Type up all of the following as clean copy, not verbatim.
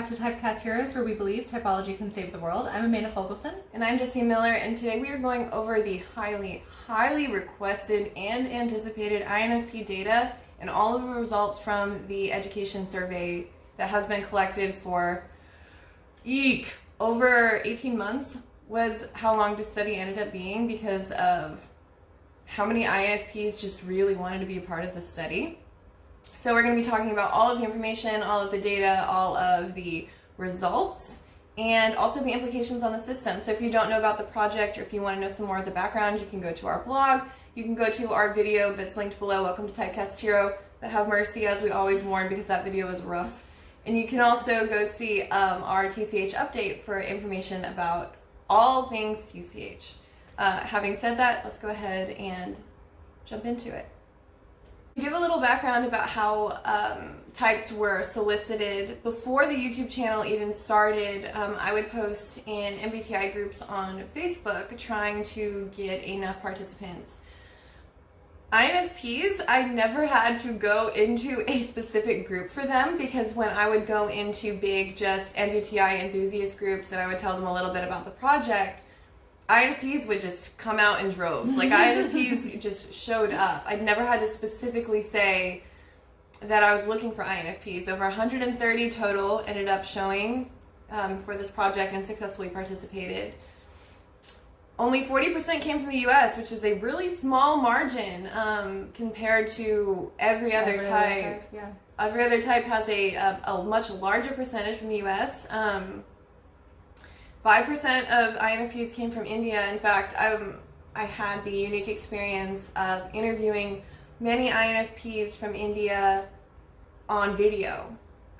back to Typecast Heroes, where we believe typology can save the world. I'm Amanda Fogelson. And I'm Jessie Miller, and today we are going over the highly requested and anticipated INFP data and all of the results from the education survey that has been collected for over 18 months was how long the study ended up being because of how many INFPs just really wanted to be a part of the study. So we're going to be talking about all of the information, all of the data, all of the results, and also the implications on the system. So if you don't know about the project or if you want to know some more of the background, you can go to our blog. You can go to our video that's linked below, Welcome to Typecast Hero, but have mercy as we always warn because that video was rough. And you can also go see our TCH update for information about all things TCH. Having said that, let's go ahead and jump into it. To give a little background about how types were solicited, before the YouTube channel even started, I would post in MBTI groups on Facebook trying to get enough participants. INFPs, I never had to go into a specific group for them because when I would go into big just MBTI enthusiast groups and I would tell them a little bit about the project, INFPs would just come out in droves. Like INFPs just showed up. I'd never had to specifically say that I was looking for INFPs. Over 130 total ended up showing for this project and successfully participated. Only 40% came from the US, which is a really small margin compared to every other type. Every other type has a much larger percentage from the US. 5% of INFPs came from India. In fact, I had the unique experience of interviewing many INFPs from India on video.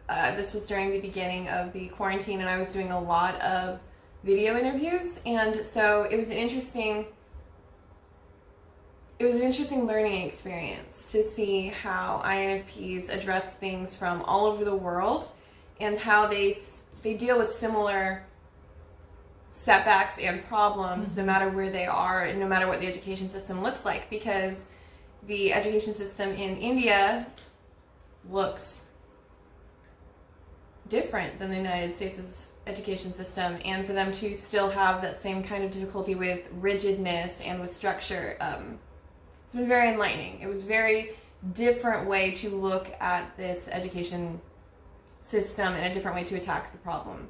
This was during the beginning of the quarantine, and I was doing a lot of video interviews, and so it was an interesting learning experience to see how INFPs address things from all over the world and how they deal with similar setbacks and problems no matter where they are and no matter what the education system looks like, because the education system in India looks different than the United States' education system, and for them to still have that same kind of difficulty with rigidness and with structure, it's been very enlightening. It was a very different way to look at this education system and a different way to attack the problem.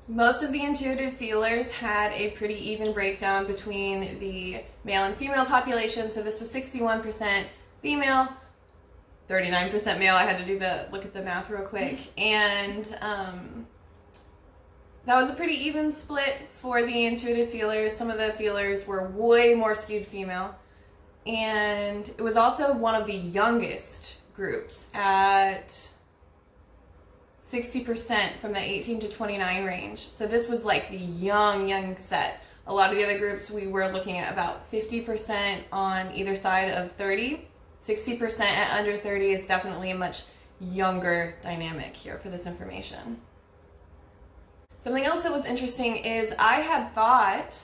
Most of the intuitive feelers had a pretty even breakdown between the male and female population. So this was 61% female, 39% male. I had to look at the math real quick. And that was a pretty even split for the intuitive feelers. Some of the feelers were way more skewed female. And it was also one of the youngest groups at 60% from the 18 to 29 range. So this was like the young set. A lot of the other groups we were looking at about 50% on either side of 30. 60% at under 30 is definitely a much younger dynamic here for this information. Something else that was interesting is I had thought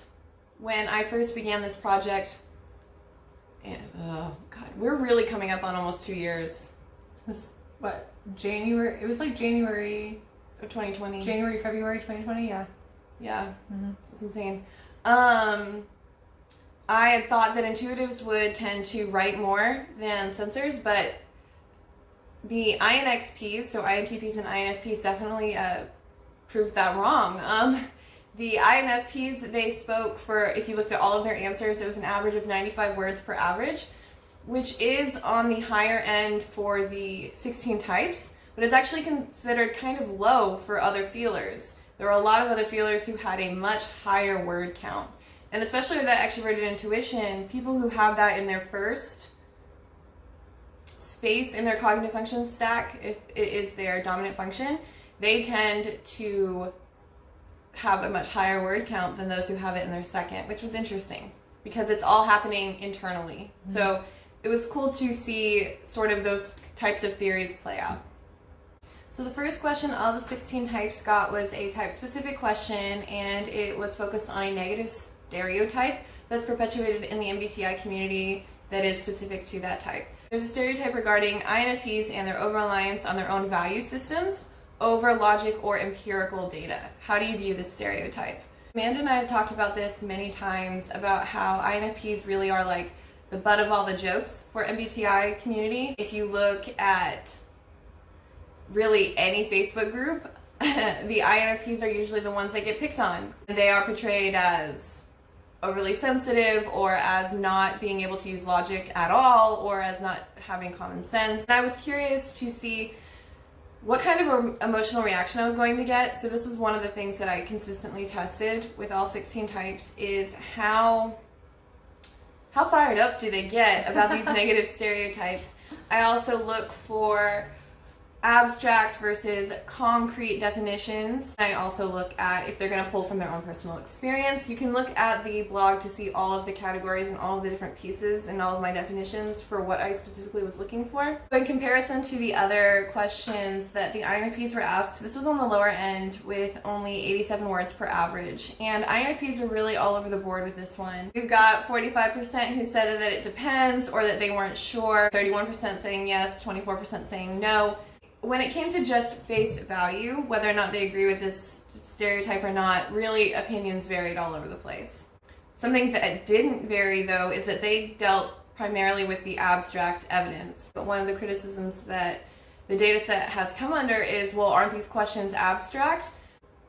when I first began this project, and oh God, we're really coming up on almost 2 years. What? January? It was like January of 2020. February 2020, yeah. Yeah, It's insane. I had thought that intuitives would tend to write more than sensors, but the INXPs, so INTPs and INFPs, definitely proved that wrong. The INFPs, they spoke for, if you looked at all of their answers, it was an average of 95 words per average, which is on the higher end for the 16 types, but it's actually considered kind of low for other feelers. There are a lot of other feelers who had a much higher word count. And especially with that extroverted intuition, people who have that in their first space in their cognitive function stack, if it is their dominant function, they tend to have a much higher word count than those who have it in their second, which was interesting because it's all happening internally. So it was cool to see sort of those types of theories play out. So the first question all the 16 types got was a type-specific question, and it was focused on a negative stereotype that's perpetuated in the MBTI community that is specific to that type. There's a stereotype regarding INFPs and their over-reliance on their own value systems over logic or empirical data. How do you view this stereotype? Amanda and I have talked about this many times, about how INFPs really are like the butt of all the jokes for MBTI community. If you look at really any Facebook group, the INFPs are usually the ones that get picked on. They are portrayed as overly sensitive, or as not being able to use logic at all, or as not having common sense. And I was curious to see what kind of emotional reaction I was going to get. So this was one of the things that I consistently tested with all 16 types, is how fired up do they get about these negative stereotypes. I also look for abstract versus concrete definitions. I also look at if they're going to pull from their own personal experience. You can look at the blog to see all of the categories and all of the different pieces and all of my definitions for what I specifically was looking for. In comparison to the other questions that the INFPs were asked, this was on the lower end with only 87 words per average. And INFPs are really all over the board with this one. We've got 45% who said that it depends, or that they weren't sure, 31% saying yes, 24% saying no. When it came to just face value, whether or not they agree with this stereotype or not, really opinions varied all over the place. Something that didn't vary, though, is that they dealt primarily with the abstract evidence. But one of the criticisms that the data set has come under is, well, aren't these questions abstract?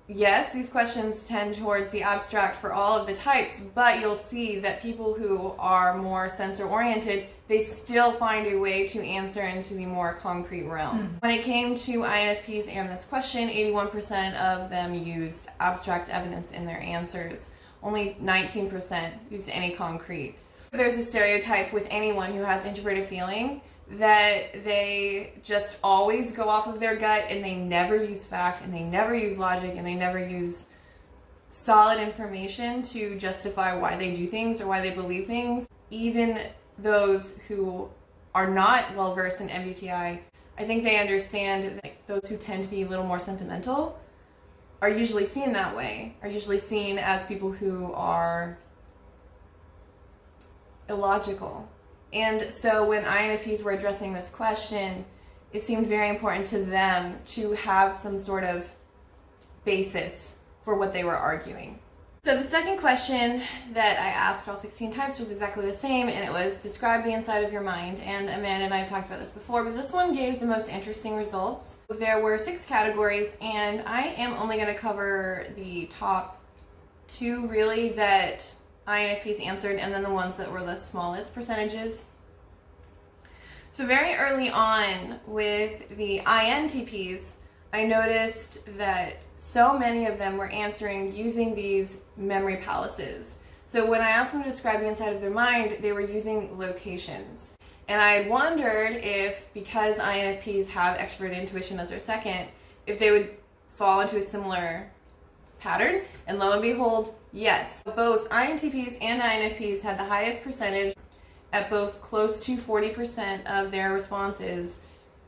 Yes, these questions tend towards the abstract for all of the types, but you'll see that people who are more sensor-oriented, they still find a way to answer into the more concrete realm. When it came to INFPs and this question, 81% of them used abstract evidence in their answers. Only 19% used any concrete. There's a stereotype with anyone who has introverted feeling that they just always go off of their gut, and they never use fact, and they never use logic, and they never use solid information to justify why they do things or why they believe things. Even those who are not well versed in MBTI, I think they understand that those who tend to be a little more sentimental are usually seen that way, are usually seen as people who are illogical. And so when INFPs were addressing this question, it seemed very important to them to have some sort of basis for what they were arguing. So the second question that I asked all 16 types was exactly the same, and it was describe the inside of your mind. And Amanda and I have talked about this before, but this one gave the most interesting results. There were 6 categories, and I am only going to cover the top 2 really that INFPs answered, and then the ones that were the smallest percentages. So very early on with the INTPs, I noticed that so many of them were answering using these memory palaces. So when I asked them to describe the inside of their mind, they were using locations. And I wondered if, because INFPs have extroverted intuition as their second, if they would fall into a similar pattern, and lo and behold, yes. Both INTPs and INFPs had the highest percentage, at both close to 40% of their responses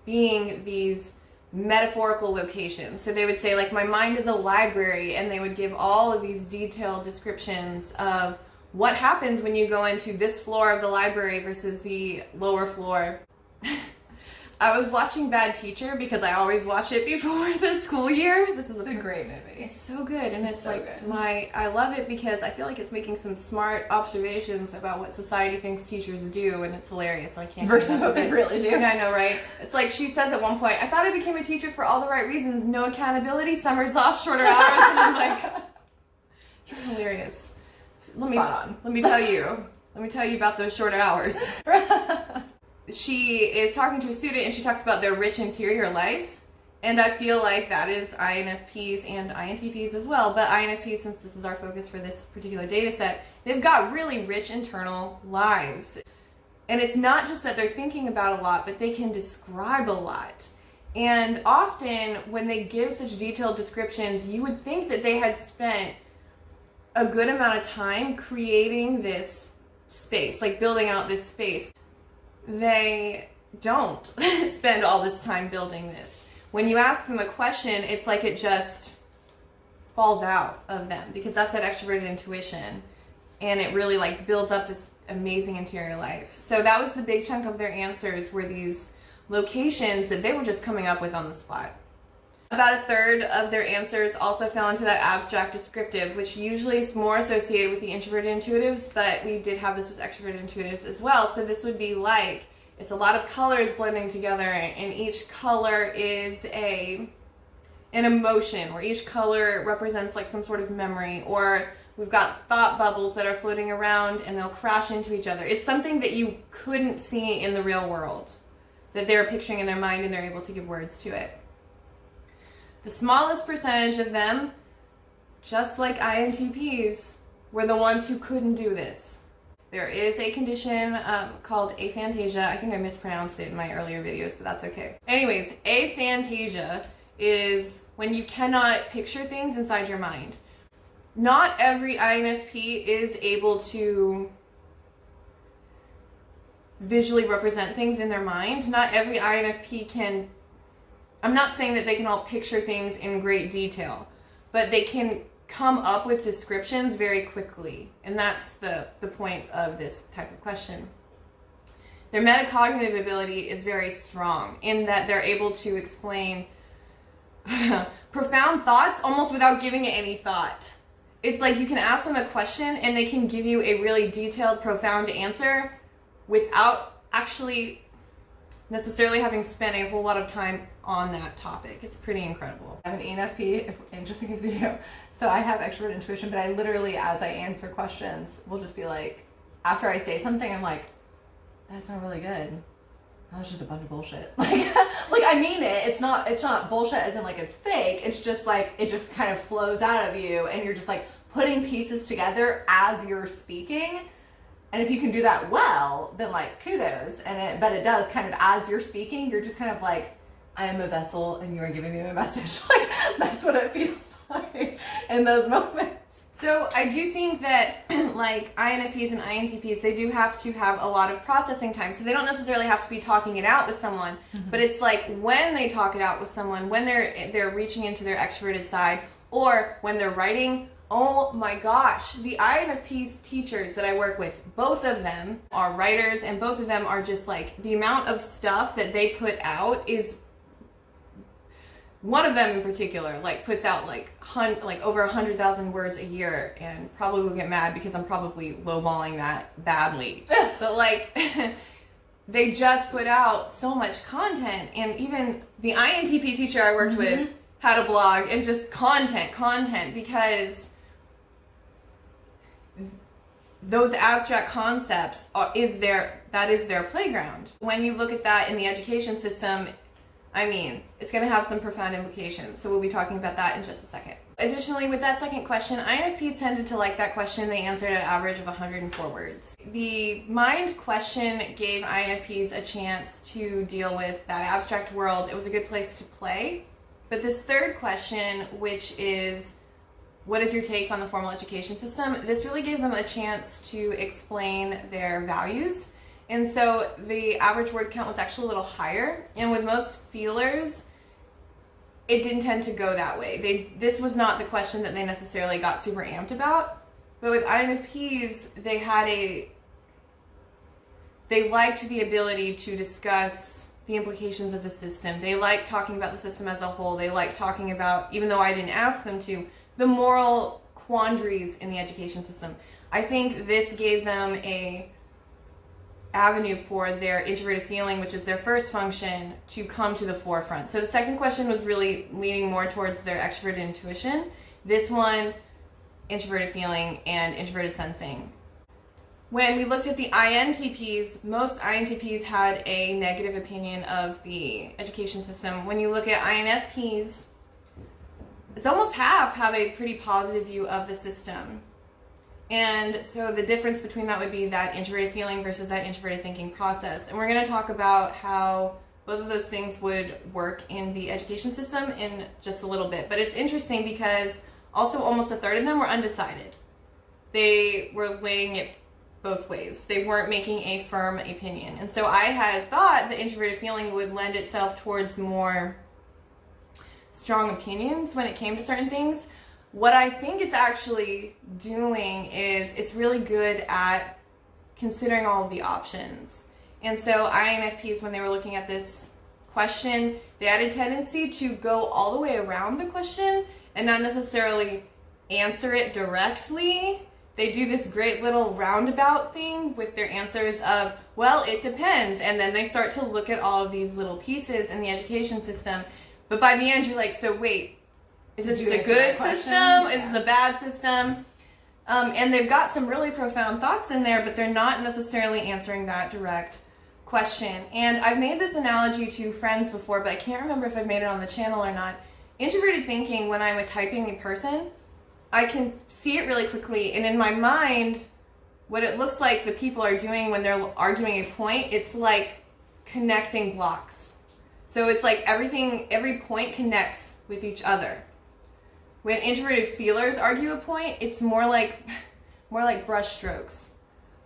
being these metaphorical locations. So they would say, like, my mind is a library, and they would give all of these detailed descriptions of what happens when you go into this floor of the library versus the lower floor. I was watching Bad Teacher because I always watch it before the school year. This is a great movie. It's so good, and it's so like good. I love it because I feel like it's making some smart observations about what society thinks teachers do, and it's hilarious. I can't Versus what they really do. Yeah, I know, right? It's like she says at one point, I thought I became a teacher for all the right reasons. No accountability, summers off, shorter hours, and I'm like, you're hilarious. Let me tell you about those shorter hours. She is talking to a student, and she talks about their rich interior life, and I feel like that is INFPs and INTPs as well, but INFPs, since this is our focus for this particular data set, they've got really rich internal lives. And it's not just that they're thinking about a lot, but they can describe a lot. And often when they give such detailed descriptions, you would think that they had spent a good amount of time creating this space, like building out this space. They don't spend all this time building this. When you ask them a question, it's like it just falls out of them, because that's that extroverted intuition, and it really like builds up this amazing interior life. So that was the big chunk of their answers, were these locations that they were just coming up with on the spot. About a third of their answers also fell into that abstract descriptive, which usually is more associated with the introverted intuitives, but we did have this with extroverted intuitives as well. So this would be like, it's a lot of colors blending together, and each color is an emotion, or each color represents like some sort of memory, or we've got thought bubbles that are floating around and they'll crash into each other. It's something that you couldn't see in the real world, that they're picturing in their mind and they're able to give words to it. The smallest percentage of them, just like INTPs, were the ones who couldn't do this. There is a condition called aphantasia. I think I mispronounced it in my earlier videos, but that's okay. Anyways, aphantasia is when you cannot picture things inside your mind. Not every INFP is able to visually represent things in their mind. Not every INFP can, I'm not saying that they can all picture things in great detail, but they can come up with descriptions very quickly. And that's the point of this type of question. Their metacognitive ability is very strong in that they're able to explain profound thoughts almost without giving it any thought. It's like you can ask them a question and they can give you a really detailed, profound answer without actually necessarily having spent a whole lot of time on that topic. It's pretty incredible. I'm an ENFP, and just in case we do. So I have extrovert intuition, but I literally, as I answer questions, will just be like, after I say something, I'm like, that's not really good. That's just a bunch of bullshit. Like I mean it. It's not bullshit as in like it's fake. It's just like, it just kind of flows out of you and you're just like putting pieces together as you're speaking. And if you can do that well, then like kudos. But it does kind of, as you're speaking, you're just kind of like, I am a vessel and you are giving me a message. Like that's what it feels like in those moments. So I do think that like INFPs and INTPs, they do have to have a lot of processing time. So they don't necessarily have to be talking it out with someone, but it's like when they talk it out with someone, when they're reaching into their extroverted side, or when they're writing. Oh my gosh, the INFPs teachers that I work with, both of them are writers, and both of them are just like, the amount of stuff that they put out is, one of them in particular, like puts out like over 100,000 words a year, and probably will get mad because I'm probably lowballing that badly. But like, they just put out so much content, and even the INTP teacher I worked with had a blog and just content, because those abstract concepts that is their playground. When you look at that in the education system, I mean, it's going to have some profound implications. So we'll be talking about that in just a second. Additionally, with that second question, INFPs tended to like that question. They answered an average of 104 words. The mind question gave INFPs a chance to deal with that abstract world. It was a good place to play. But this third question, which is, what is your take on the formal education system? This really gave them a chance to explain their values. And so the average word count was actually a little higher. And with most feelers, it didn't tend to go that way. This was not the question that they necessarily got super amped about. But with INFPs, they liked the ability to discuss the implications of the system. They liked talking about the system as a whole. They liked talking about, even though I didn't ask them to, the moral quandaries in the education system. I think this gave them a avenue for their introverted feeling, which is their first function, to come to the forefront. So the second question was really leaning more towards their extroverted intuition. This one, introverted feeling and introverted sensing. When we looked at the INTPs, most INTPs had a negative opinion of the education system. When you look at INFPs, it's almost half have a pretty positive view of the system. And so the difference between that would be that introverted feeling versus that introverted thinking process. And we're going to talk about how both of those things would work in the education system in just a little bit. But it's interesting because also almost a third of them were undecided. They were weighing it both ways. They weren't making a firm opinion. And so I had thought the introverted feeling would lend itself towards more strong opinions when it came to certain things. What I think it's actually doing is it's really good at considering all of the options. And so INFPs, when they were looking at this question, they had a tendency to go all the way around the question and not necessarily answer it directly. They do this great little roundabout thing with their answers of, well, it depends. And then they start to look at all of these little pieces in the education system. But by the end, you're like, so wait, is this a good system? Is this a bad system? And they've got some really profound thoughts in there, but they're not necessarily answering that direct question. And I've made this analogy to friends before, but I can't remember if I've made it on the channel or not. Introverted thinking, when I'm typing in person, I can see it really quickly, and in my mind, what it looks like the people are doing when they're arguing a point, it's like connecting blocks. So it's like every point connects with each other. When introverted feelers argue a point, it's more like brush strokes.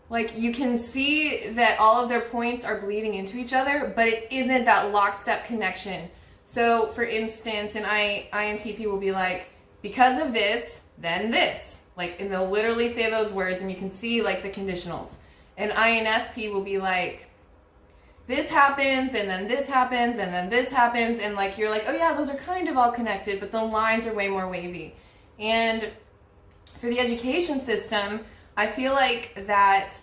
Like, you can see that all of their points are bleeding into each other, but it isn't that lockstep connection. So, for instance, an INTP will be like, because of this, then this. Like, and they'll literally say those words, and you can see, like, the conditionals. An INFP will be like, this happens, and then this happens, and then this happens, and, like, you're like, oh yeah, those are kind of all connected, but the lines are way more wavy. And for the education system, I feel like that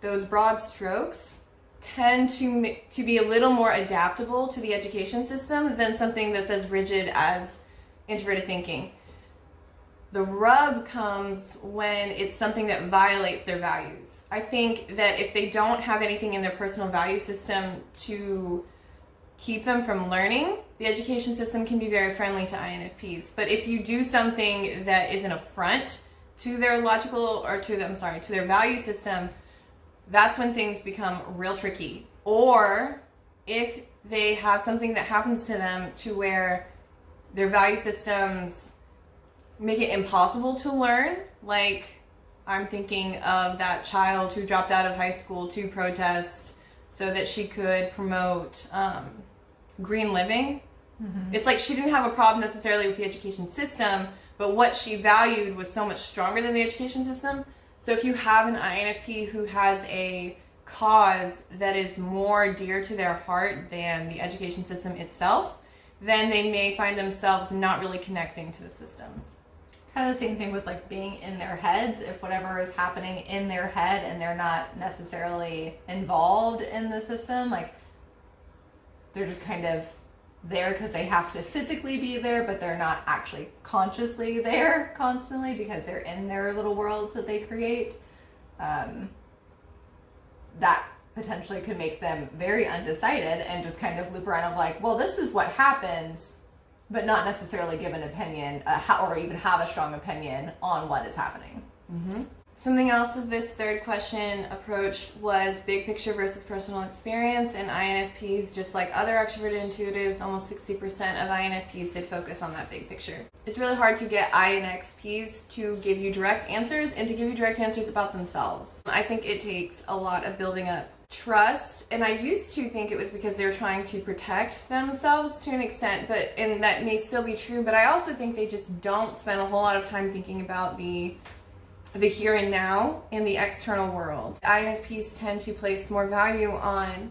those broad strokes tend to be a little more adaptable to the education system than something that's as rigid as introverted thinking. The rub comes when it's something that violates their values. I think that if they don't have anything in their personal value system to keep them from learning, the education system can be very friendly to INFPs. But if you do something that is an affront to their to their value system, that's when things become real tricky. Or if they have something that happens to them to where their value systems make it impossible to learn, like I'm thinking of that child who dropped out of high school to protest so that she could promote green living. Mm-hmm. It's like she didn't have a problem necessarily with the education system, but what she valued was so much stronger than the education system. So if you have an INFP who has a cause that is more dear to their heart than the education system itself, then they may find themselves not really connecting to the system. Kind of the same thing with like being in their heads. If whatever is happening in their head and they're not necessarily involved in the system, like they're just kind of there because they have to physically be there, but they're not actually consciously there constantly because they're in their little worlds that they create. That potentially could make them very undecided and just kind of loop around of like, well, this is what happens, but not necessarily give an opinion or even have a strong opinion on what is happening. Mm-hmm. Something else that this third question approached was big picture versus personal experience, and INFPs, just like other extroverted intuitives, almost 60% of INFPs did focus on that big picture. It's really hard to get INFPs to give you direct answers and to give you direct answers about themselves. I think it takes a lot of building up trust, and I used to think it was because they were trying to protect themselves to an extent, and that may still be true, but I also think they just don't spend a whole lot of time thinking about the here and now in the external world. INFPs tend to place more value on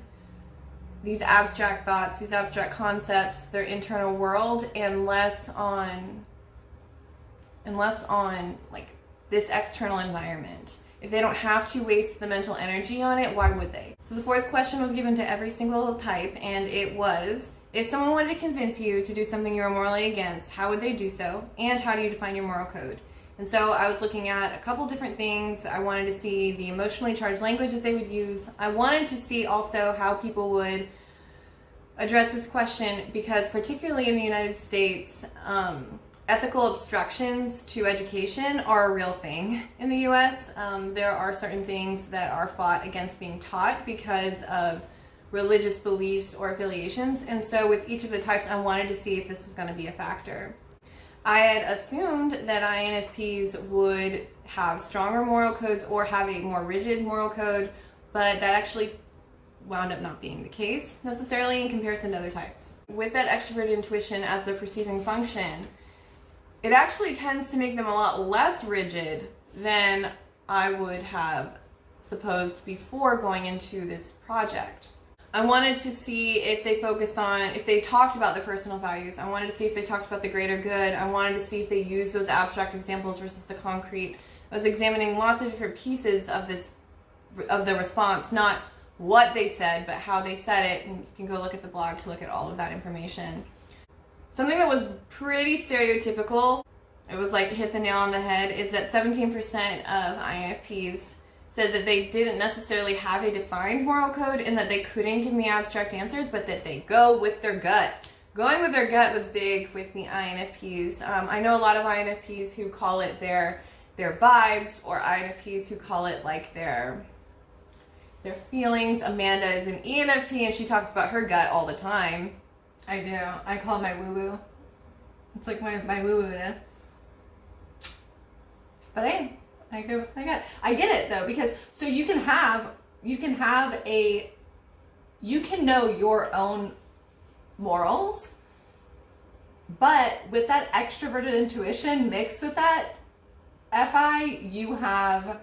these abstract thoughts, these abstract concepts, their internal world, and less on like this external environment. If they don't have to waste the mental energy on it, why would they? So the fourth question was given to every single type, and it was, if someone wanted to convince you to do something you are morally against, how would they do so? And how do you define your moral code? And so I was looking at a couple different things. I wanted to see the emotionally charged language that they would use. I wanted to see also how people would address this question, because particularly in the United States, ethical obstructions to education are a real thing in the US. There are certain things that are fought against being taught because of religious beliefs or affiliations. And so with each of the types, I wanted to see if this was going to be a factor. I had assumed that INFPs would have stronger moral codes or have a more rigid moral code, but that actually wound up not being the case necessarily in comparison to other types. With that extroverted intuition as their perceiving function, it actually tends to make them a lot less rigid than I would have supposed before going into this project. I wanted to see if they if they talked about the personal values. I wanted to see if they talked about the greater good. I wanted to see if they used those abstract examples versus the concrete. I was examining lots of different pieces of the response, not what they said, but how they said it. And you can go look at the blog to look at all of that information. Something that was pretty stereotypical, it was like hit the nail on the head, is that 17% of INFPs said that they didn't necessarily have a defined moral code and that they couldn't give me abstract answers, but that they go with their gut. Going with their gut was big with the INFPs. I know a lot of INFPs who call it their vibes, or INFPs who call it like their feelings. Amanda is an ENFP and she talks about her gut all the time. I do. I call it my woo-woo. It's like my woo-woo-ness. But hey, I go with my gut. I get it though, because so you can know your own morals, but with that extroverted intuition mixed with that FI, you have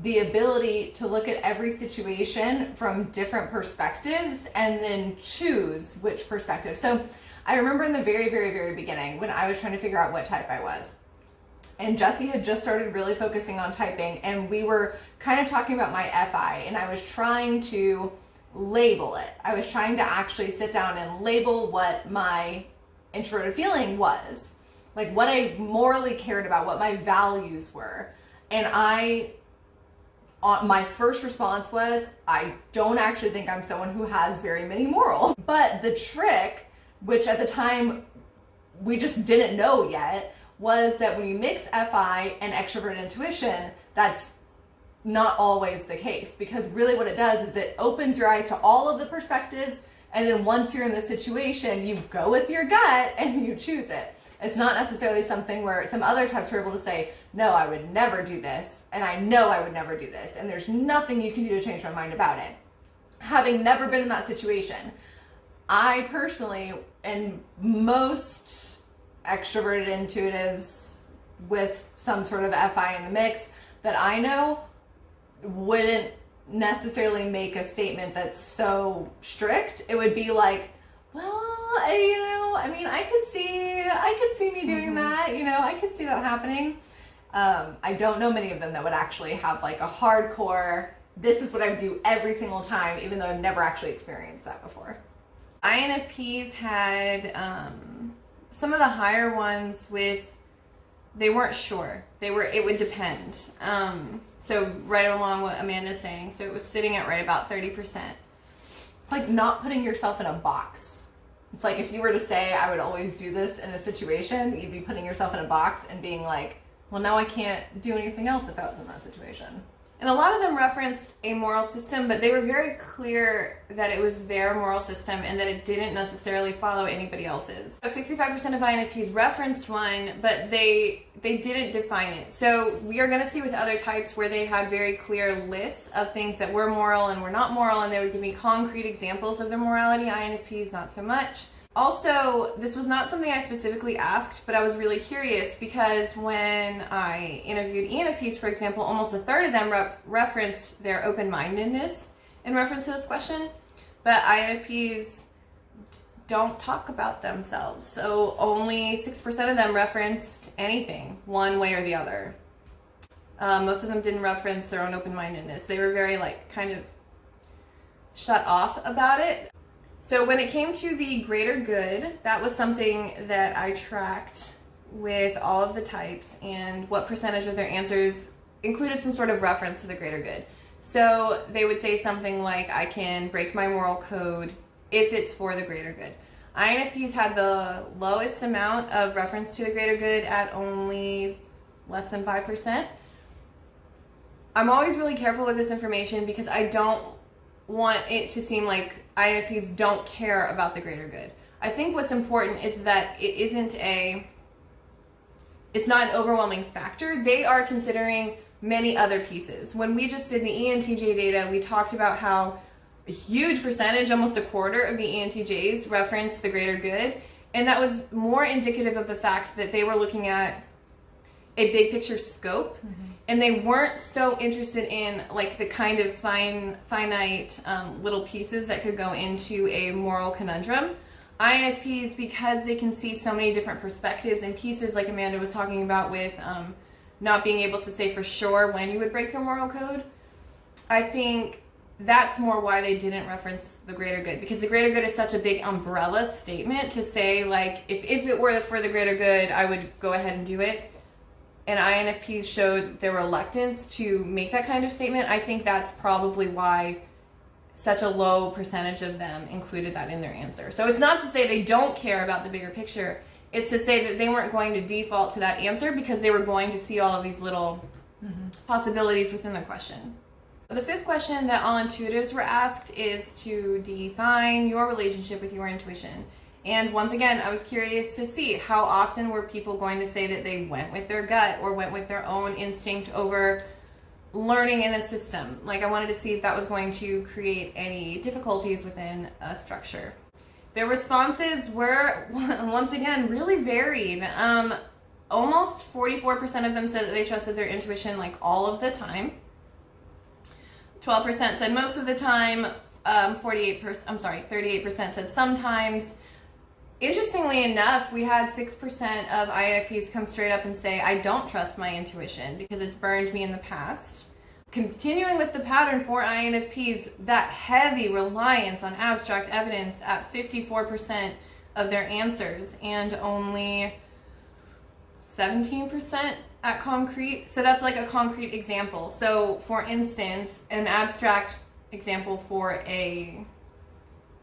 the ability to look at every situation from different perspectives and then choose which perspective. So I remember in the very, very, very beginning when I was trying to figure out what type I was. And Jesse had just started really focusing on typing, and we were kind of talking about my FI, and I was trying to label it. I was trying to actually sit down and label what my introverted feeling was, like what I morally cared about, what my values were. And my first response was, I don't actually think I'm someone who has very many morals. But the trick, which at the time we just didn't know yet, was that when you mix FI and extroverted intuition, that's not always the case, because really what it does is it opens your eyes to all of the perspectives, and then once you're in the situation, you go with your gut and you choose it. It's not necessarily something where some other types are able to say, no, I would never do this, and I know I would never do this, and there's nothing you can do to change my mind about it. Having never been in that situation, I personally, and most extroverted intuitives with some sort of FI in the mix that I know, wouldn't necessarily make a statement that's so strict. It would be like, well, I could see me doing that, I could see that happening. I don't know many of them that would actually have like a hardcore, this is what I would do every single time, even though I've never actually experienced that before. INFPs had some of the higher ones they weren't sure. It would depend. So right along what Amanda's saying. So it was sitting at right about 30%. It's like not putting yourself in a box. It's like if you were to say, I would always do this in a situation, you'd be putting yourself in a box and being like, well, now I can't do anything else if I was in that situation. And a lot of them referenced a moral system, but they were very clear that it was their moral system and that it didn't necessarily follow anybody else's. 65% of INFPs referenced one, but they didn't define it. So we are going to see with other types where they had very clear lists of things that were moral and were not moral, and they would give me concrete examples of their morality. INFPs, not so much. Also, this was not something I specifically asked, but I was really curious because when I interviewed ENFPs, for example, almost a third of them referenced their open-mindedness in reference to this question, but INFPs don't talk about themselves. So only 6% of them referenced anything, one way or the other. Most of them didn't reference their own open-mindedness. They were very kind of shut off about it. So when it came to the greater good, that was something that I tracked with all of the types, and what percentage of their answers included some sort of reference to the greater good. So they would say something like, I can break my moral code if it's for the greater good. INFPs had the lowest amount of reference to the greater good at only less than 5%. I'm always really careful with this information because I don't want it to seem like INFPs don't care about the greater good. I think what's important is that it's not an overwhelming factor. They are considering many other pieces. When we just did the ENTJ data, we talked about how a huge percentage, almost a quarter of the ENTJs referenced the greater good. And that was more indicative of the fact that they were looking at a big picture scope, and they weren't so interested in like the kind of finite little pieces that could go into a moral conundrum. INFPs, because they can see so many different perspectives and pieces, like Amanda was talking about with not being able to say for sure when you would break your moral code, I think that's more why they didn't reference the greater good, because the greater good is such a big umbrella statement to say, like, if it were for the greater good, I would go ahead and do it. And INFPs showed their reluctance to make that kind of statement. I think that's probably why such a low percentage of them included that in their answer. So it's not to say they don't care about the bigger picture. It's to say that they weren't going to default to that answer because they were going to see all of these little possibilities within the question. The fifth question that all intuitives were asked is to define your relationship with your intuition. And once again, I was curious to see how often were people going to say that they went with their gut or went with their own instinct over learning in a system. Like, I wanted to see if that was going to create any difficulties within a structure. Their responses were, once again, really varied. Almost 44% of them said that they trusted their intuition like all of the time. 12% said most of the time. 38% said sometimes. Interestingly enough, we had 6% of INFPs come straight up and say, I don't trust my intuition because it's burned me in the past. Continuing with the pattern for INFPs, that heavy reliance on abstract evidence at 54% of their answers and only 17% at concrete. So that's like a concrete example. So for instance, an abstract example for an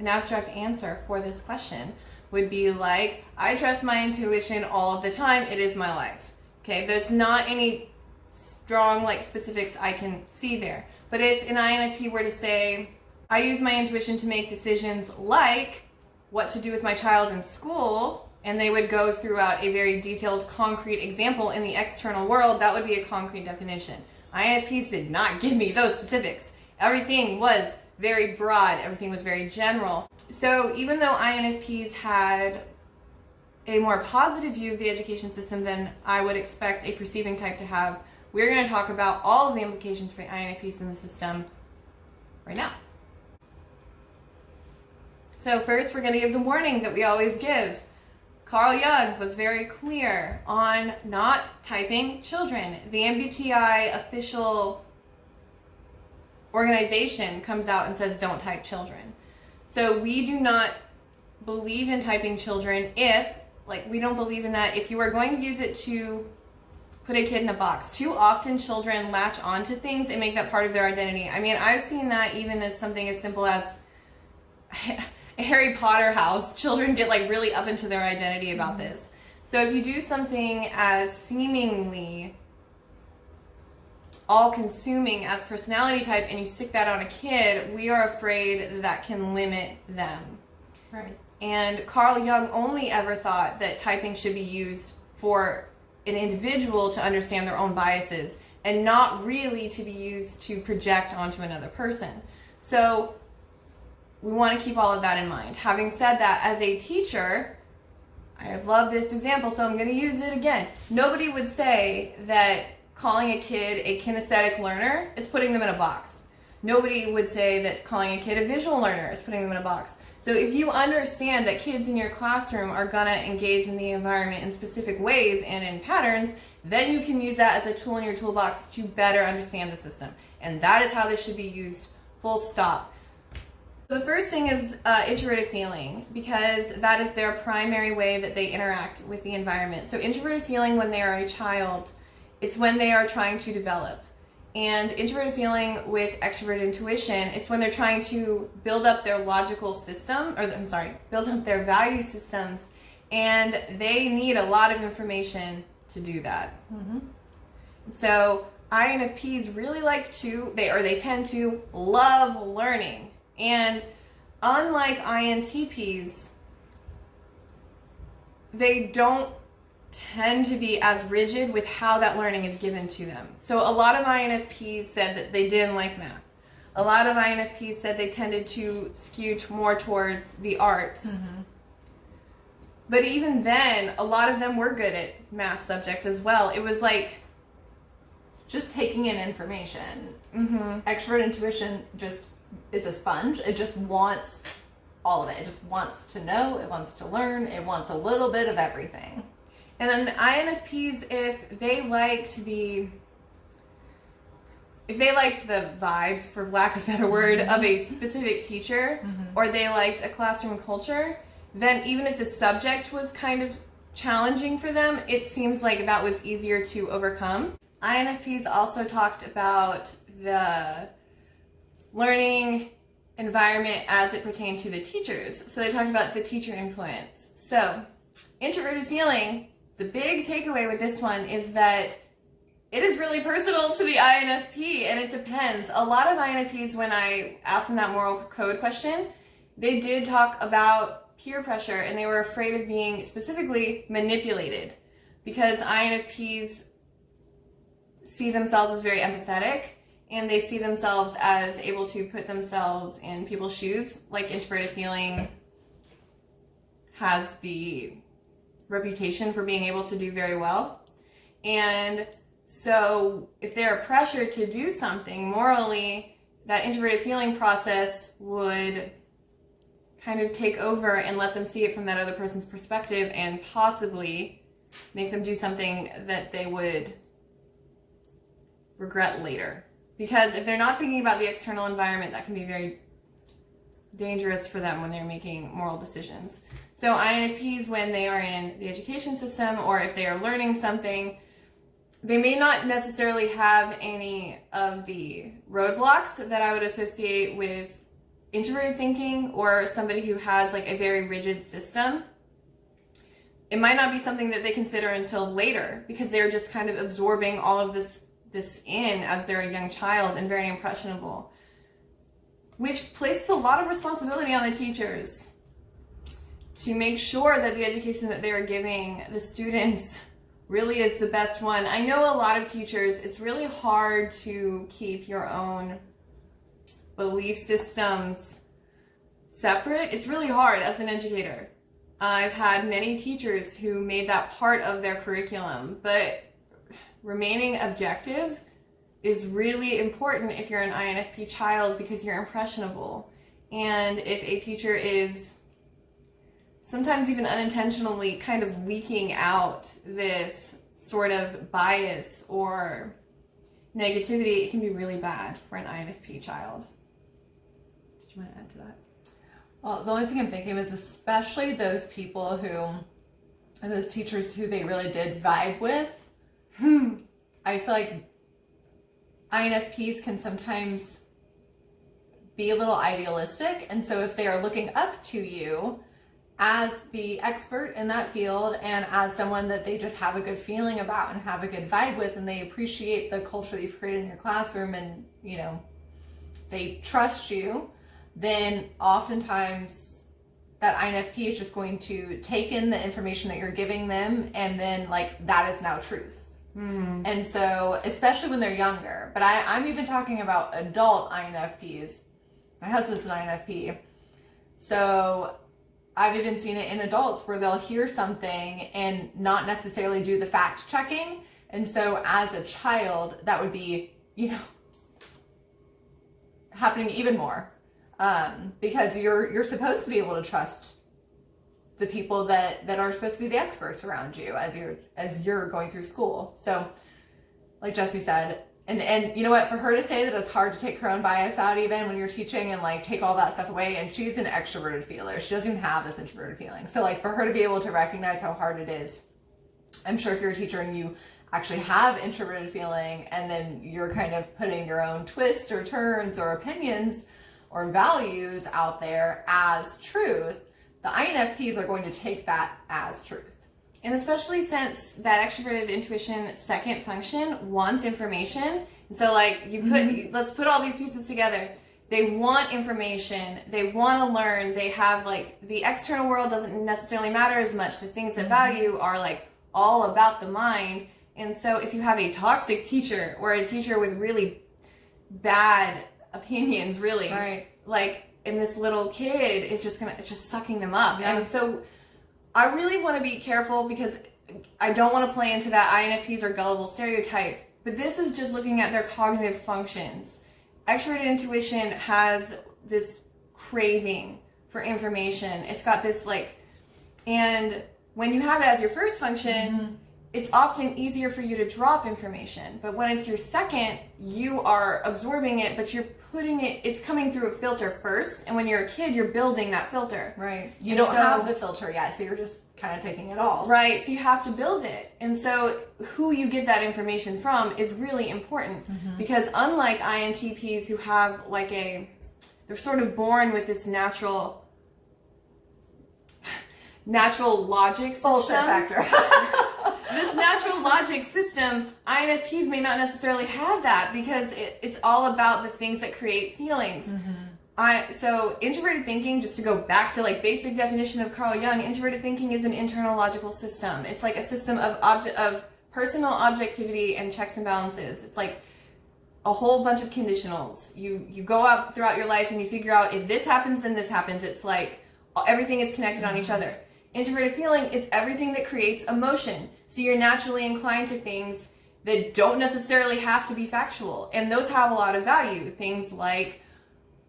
abstract answer for this question would be like, I trust my intuition all of the time, it is my life. Okay, there's not any strong like specifics I can see there. But if an INFP were to say, I use my intuition to make decisions like what to do with my child in school, and they would go throughout a very detailed concrete example in the external world, that would be a concrete definition. INFPs did not give me those specifics. Everything was very broad, everything was very general. So even though INFPs had a more positive view of the education system than I would expect a perceiving type to have, we're going to talk about all of the implications for INFPs in the system right now. So first, we're going to give the warning that we always give. Carl Jung was very clear on not typing children. The MBTI official organization comes out and says don't type children. So we do not believe in typing children we don't believe in that if you are going to use it to put a kid in a box. Too often children latch onto things and make that part of their identity. I mean, I've seen that even as something as simple as a Harry Potter house. Children get like really up into their identity about this. So if you do something as seemingly all-consuming as personality type and you stick that on a kid, we are afraid that can limit them. Right. And Carl Jung only ever thought that typing should be used for an individual to understand their own biases and not really to be used to project onto another person. So we want to keep all of that in mind. Having said that, as a teacher, I love this example, so I'm going to use it again. Nobody would say that calling a kid a kinesthetic learner is putting them in a box. Nobody would say that calling a kid a visual learner is putting them in a box. So if you understand that kids in your classroom are going to engage in the environment in specific ways and in patterns, then you can use that as a tool in your toolbox to better understand the system. And that is how this should be used, full stop. The first thing is introverted feeling, because that is their primary way that they interact with the environment. So introverted feeling when they are a child, it's when they are trying to develop. And introverted feeling with extroverted intuition, it's when they're trying to build up their logical system, build up their value systems, and they need a lot of information to do that. So INFPs really they tend to love learning. And unlike INTPs, they don't tend to be as rigid with how that learning is given to them. So a lot of INFPs said that they didn't like math. A lot of INFPs said they tended to skew more towards the arts. But even then, a lot of them were good at math subjects as well. It was like just taking in information. Mm-hmm. Extrovert intuition just is a sponge. It just wants all of it. It just wants to know. It wants to learn. It wants a little bit of everything. And then INFPs, if they liked the vibe, for lack of a better word, of a specific teacher, or they liked a classroom culture, then even if the subject was kind of challenging for them, it seems like that was easier to overcome. INFPs also talked about the learning environment as it pertained to the teachers. So they talked about the teacher influence. So, introverted feeling, the big takeaway with this one is that it is really personal to the INFP, and it depends. A lot of INFPs, when I asked them that moral code question, they did talk about peer pressure, and they were afraid of being specifically manipulated, because INFPs see themselves as very empathetic, and they see themselves as able to put themselves in people's shoes. Like, introverted feeling has the reputation for being able to do very well. And so if they're pressured to do something morally, that introverted feeling process would kind of take over and let them see it from that other person's perspective, and possibly make them do something that they would regret later. Because if they're not thinking about the external environment, that can be very dangerous for them when they're making moral decisions. So INFPs, when they are in the education system, or if they are learning something, they may not necessarily have any of the roadblocks that I would associate with introverted thinking, or somebody who has like a very rigid system. It might not be something that they consider until later, because they're just kind of absorbing all of this in as they're a young child and very impressionable, which places a lot of responsibility on the teachers to make sure that the education that they are giving the students really is the best one. I know a lot of teachers, it's really hard to keep your own belief systems separate. It's really hard as an educator. I've had many teachers who made that part of their curriculum, but remaining objective is really important if you're an INFP child, because you're impressionable. And if a teacher is sometimes even unintentionally kind of leaking out this sort of bias or negativity, it can be really bad for an INFP child. Did you want to add to that? Well, the only thing I'm thinking is especially those people who, and those teachers who they really did vibe with, I feel like INFPs can sometimes be a little idealistic, and so if they are looking up to you as the expert in that field and as someone that they just have a good feeling about and have a good vibe with, and they appreciate the culture that you've created in your classroom, and you know, they trust you, then oftentimes that INFP is just going to take in the information that you're giving them, and then like that is now truth. And so, especially when they're younger, but I'm even talking about adult INFPs. My husband's an INFP. So I've even seen it in adults where they'll hear something and not necessarily do the fact checking. And so as a child, that would be, you know, happening even more. Because you're supposed to be able to trust the people that are supposed to be the experts around you as you're going through school. So like Jessie said, and you know what, for her to say that it's hard to take her own bias out even when you're teaching and like take all that stuff away, and she's an extroverted feeler. She doesn't even have this introverted feeling. So like for her to be able to recognize how hard it is, I'm sure if you're a teacher and you actually have introverted feeling and then you're kind of putting your own twists or turns or opinions or values out there as truth, the INFPs are going to take that as truth. And especially since that extroverted intuition second function wants information. And so like let's put all these pieces together. They want information, they want to learn, they have like, the external world doesn't necessarily matter as much. The things that value are like all about the mind. And so if you have a toxic teacher or a teacher with really bad opinions, really, right, like, and this little kid is it's just sucking them up. Yeah. And so I really want to be careful, because I don't want to play into that INFPs are gullible stereotype, but this is just looking at their cognitive functions. Extroverted intuition has this craving for information. It's got this and when you have it as your first function, it's often easier for you to drop information. But when it's your second, you are absorbing it, but you're putting it's coming through a filter first. And when you're a kid, you're building that filter. Right. You don't have the filter yet, so you're just kind of taking it all. Right. So you have to build it. And so who you get that information from is really important, because unlike INTPs who have they're sort of born with this natural logic system. Bullshit factor. This natural logic system, INFPs may not necessarily have that, because it's all about the things that create feelings. So introverted thinking, just to go back to basic definition of Carl Jung, introverted thinking is an internal logical system. It's like a system of personal objectivity and checks and balances. It's like a whole bunch of conditionals. You go up throughout your life and you figure out, if this happens, then this happens. It's like everything is connected on each other. Introverted feeling is everything that creates emotion. So you're naturally inclined to things that don't necessarily have to be factual. And those have a lot of value. Things like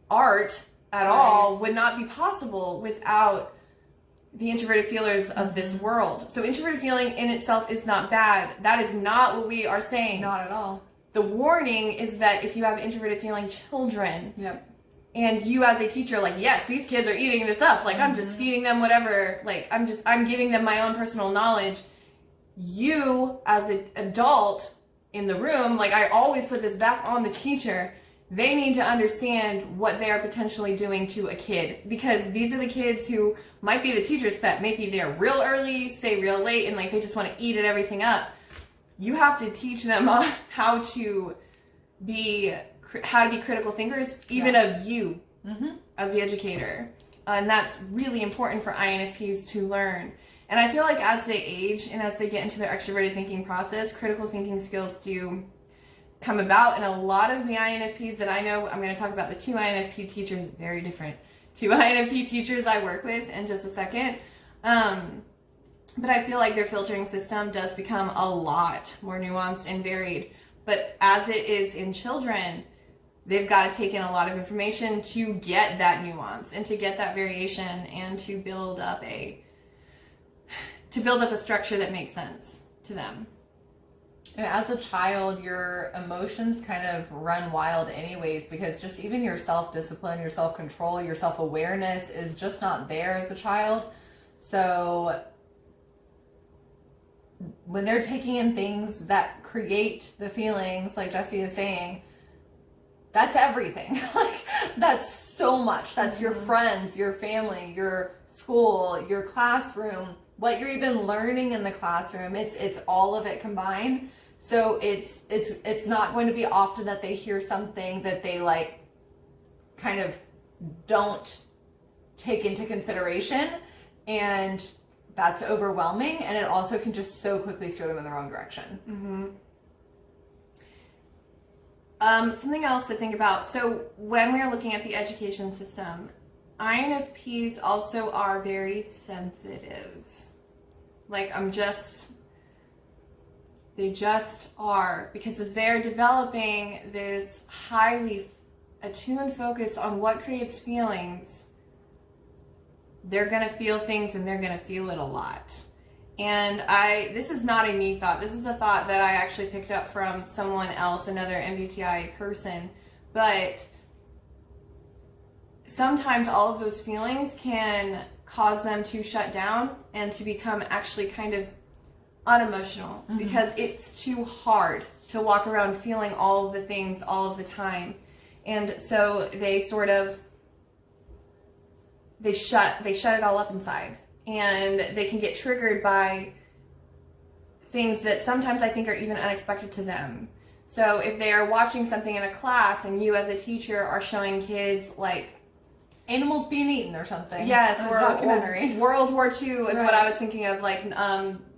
art at all would not be possible without the introverted feelers of this world. So introverted feeling in itself is not bad. That is not what we are saying. Not at all. The warning is that if you have introverted feeling children, and you as a teacher, yes, these kids are eating this up. I'm just feeding them whatever. I'm giving them my own personal knowledge. You as an adult in the room, I always put this back on the teacher. They need to understand what they are potentially doing to a kid, because these are the kids who might be the teacher's pet. Maybe they're real early, stay real late, and they just want to eat everything up. You have to teach them how to be critical thinkers, even of you as the educator. And that's really important for INFPs to learn. And I feel as they age and as they get into their extroverted thinking process, critical thinking skills do come about. And a lot of the INFPs that I know, I'm going to talk about the 2 INFP teachers, very different 2 INFP teachers I work with in just a second. But I feel their filtering system does become a lot more nuanced and varied. But as it is in children, they've got to take in a lot of information to get that nuance and to get that variation and to build up a structure that makes sense to them. And as a child, your emotions kind of run wild anyways, because just even your self-discipline, your self-control, your self-awareness is just not there as a child. So when they're taking in things that create the feelings, like Jessie is saying, that's everything. That's so much. That's your friends, your family, your school, your classroom, what you're even learning in the classroom. It's all of it combined. So it's not going to be often that they hear something that they kind of don't take into consideration, and that's overwhelming, and it also can just so quickly steer them in the wrong direction. Something else to think about. So when we're looking at the education system, INFPs also are very sensitive. They just are, because as they're developing this highly attuned focus on what creates feelings, they're going to feel things, and they're going to feel it a lot. And this is not a me thought. This is a thought that I actually picked up from someone else, another MBTI person. But sometimes all of those feelings can cause them to shut down and to become actually kind of unemotional, because it's too hard to walk around feeling all of the things all of the time. And so they sort of they shut it all up inside, and they can get triggered by things that sometimes I think are even unexpected to them. So if they are watching something in a class and you as a teacher are showing kids animals being eaten or something. Yes, or documentary. World War II is what I was thinking of,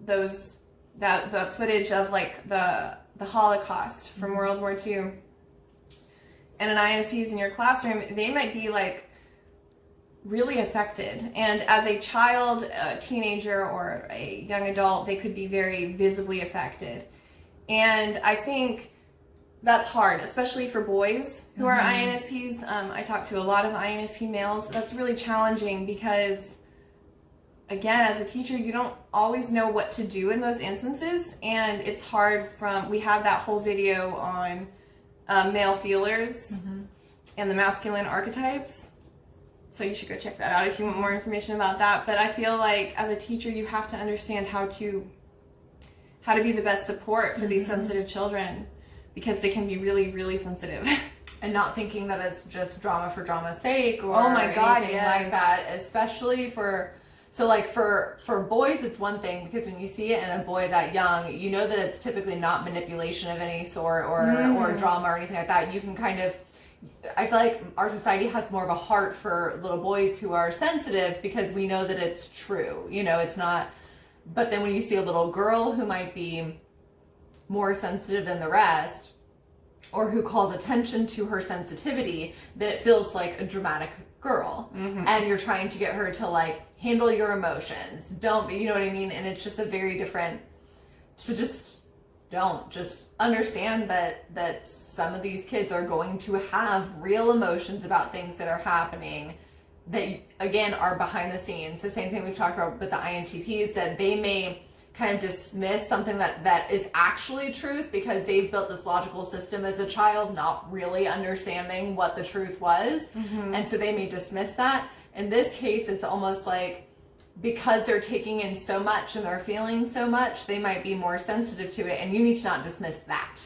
the footage of the Holocaust from World War II. And an INFP is in your classroom, they might be really affected. And as a child, a teenager, or a young adult, they could be very visibly affected. And I think that's hard, especially for boys who are INFPs. I talk to a lot of INFP males. That's really challenging because, again, as a teacher, you don't always know what to do in those instances. And it's hard we have that whole video on male feelers and the masculine archetypes. So you should go check that out if you want more information about that. But I feel like as a teacher, you have to understand how to be the best support for these sensitive children, because they can be really, really sensitive. And not thinking that it's just drama for drama's sake or oh my God, anything yes. like that, especially for boys, it's one thing, because when you see it in a boy that young, you know that it's typically not manipulation of any sort or drama or anything like that. You can kind of, I feel like our society has more of a heart for little boys who are sensitive because we know that it's true. You know, it's not, but then when you see a little girl who might be more sensitive than the rest, or who calls attention to her sensitivity, then it feels like a dramatic girl. And you're trying to get her to like handle your emotions. Don't, you know what I mean? And it's just a very different, so just understand that some of these kids are going to have real emotions about things that are happening that, again, are behind the scenes. The same thing we've talked about with the INTPs, that they may kind of dismiss something that is actually truth because they've built this logical system as a child, not really understanding what the truth was. And so they may dismiss that. In this case, it's almost like because they're taking in so much and they're feeling so much, they might be more sensitive to it, and you need to not dismiss that.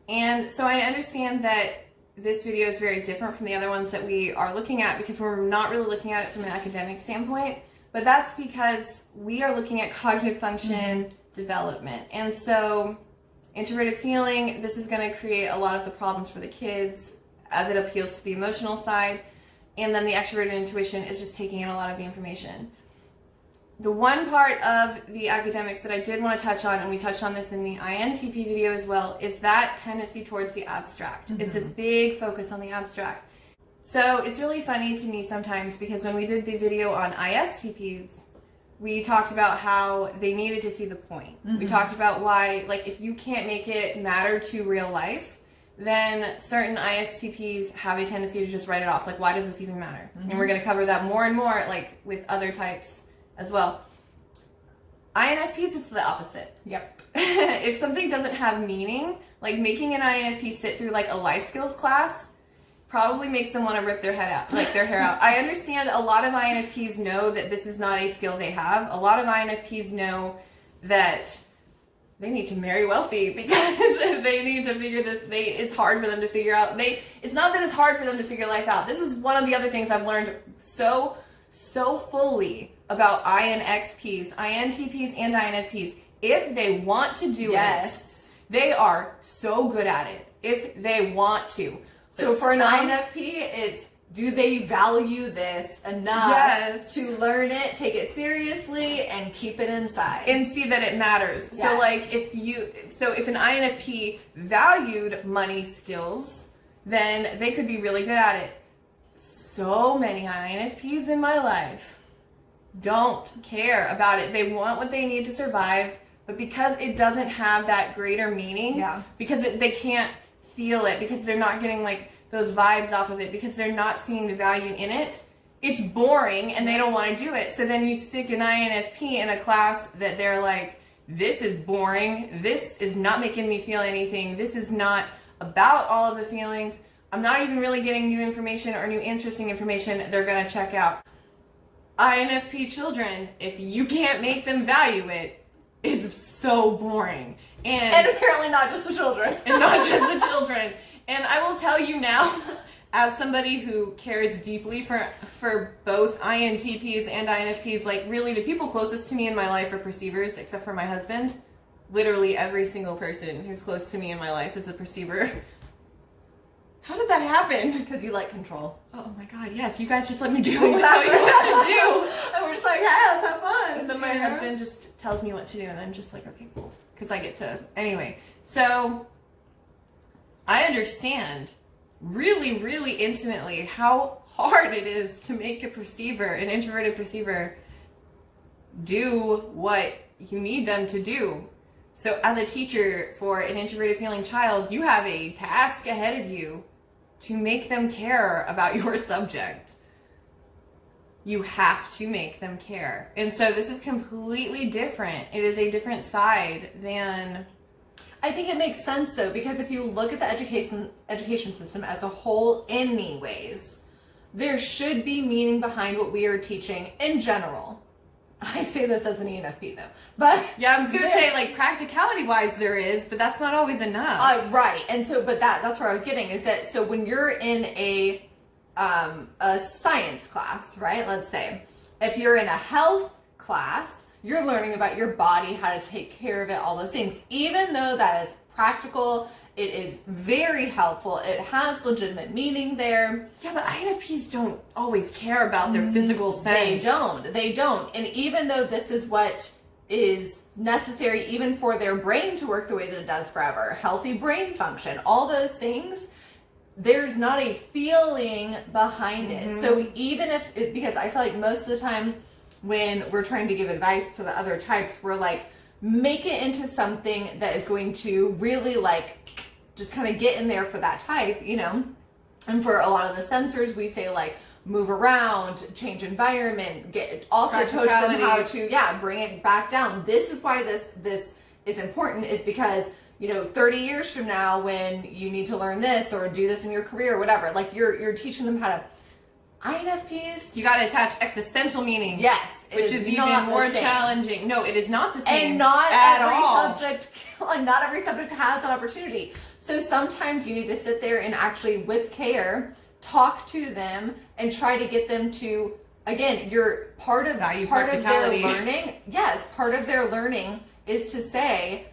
And so I understand that this video is very different from the other ones that we are looking at because we're not really looking at it from an academic standpoint, but that's because we are looking at cognitive function development. And so introverted feeling, this is going to create a lot of the problems for the kids as it appeals to the emotional side. And then the extroverted intuition is just taking in a lot of the information. The one part of the academics that I did want to touch on, and we touched on this in the INTP video as well, is that tendency towards the abstract. It's this big focus on the abstract. So it's really funny to me sometimes because when we did the video on ISTPs, we talked about how they needed to see the point. We talked about why, like, if you can't make it matter to real life, then certain ISTPs have a tendency to just write it off. Like, why does this even matter? And we're going to cover that more and more, like, with other types as well. INFPs, it's the opposite. Yep. If something doesn't have meaning, like making an INFP sit through, like, a life skills class probably makes them want to rip their head out, like their hair out. I understand a lot of INFPs know that this is not a skill they have. A lot of INFPs know that they need to marry wealthy because they need to figure this. It's hard for them to figure out. It's not that it's hard for them to figure life out. This is one of the other things I've learned so fully about INXPs, INTPs, and INFPs. If they want to do it, they are so good at it. If they want to. So for an INFP, it's, do they value this enough to learn it, take it seriously, and keep it inside? And see that it matters. Yes. So like if an INFP valued money skills, then they could be really good at it. So many INFPs in my life don't care about it. They want what they need to survive, but because it doesn't have that greater meaning, because they can't feel it, because they're not getting like those vibes off of it, because they're not seeing the value in it, it's boring and they don't want to do it. So then you stick an INFP in a class that they're like, this is boring, this is not making me feel anything, this is not about all of the feelings, I'm not even really getting new information or new interesting information, they're going to check out. INFP children, if you can't make them value it, it's so boring. And apparently not just the children. And not just the children. And I will tell you now, as somebody who cares deeply for both INTPs and INFPs, like really the people closest to me in my life are perceivers, except for my husband. Literally every single person who's close to me in my life is a perceiver. How did that happen? Because you like control. Oh my God, yes. You guys just let me do what I tell you what to do. And we're just like, hey, let's have fun. And then my husband just tells me what to do, and I'm just like, okay, cool. Because I get to, anyway. So, I understand really, really intimately how hard it is to make an introverted perceiver, do what you need them to do. So as a teacher for an introverted feeling child, you have a task ahead of you to make them care about your subject. You have to make them care. And so this is completely different. It is a different side than... I think it makes sense though, because if you look at the education system as a whole anyways, there should be meaning behind what we are teaching in general. I say this as an ENFP though, but yeah, I was gonna say like practicality wise there is, but that's not always enough. Right, and so but that's where I was getting is that so when you're in a science class, right? Let's say if you're in a health class, you're learning about your body, how to take care of it, all those things. Even though that is practical, it is very helpful. It has legitimate meaning there. Yeah, but INFPs don't always care about their physical sense. They don't. And even though this is what is necessary even for their brain to work the way that it does forever, healthy brain function, all those things, there's not a feeling behind it. So even if, because I feel like most of the time when we're trying to give advice to the other types, we're like, make it into something that is going to really like just kind of get in there for that type, you know? And for a lot of the sensors, we say like, move around, change environment, also coach them how to, bring it back down. This is why this is important, is because, you know, 30 years from now when you need to learn this or do this in your career or whatever, like you're teaching them how to, INFPs, you got to attach existential meaning. Yes, which is even more challenging. No, it is not the same. And not at every all. subject, like not every subject has that opportunity. So sometimes you need to sit there and actually, with care, talk to them and try to get them to, again, you're part of their learning. Yes, part of their learning is to say,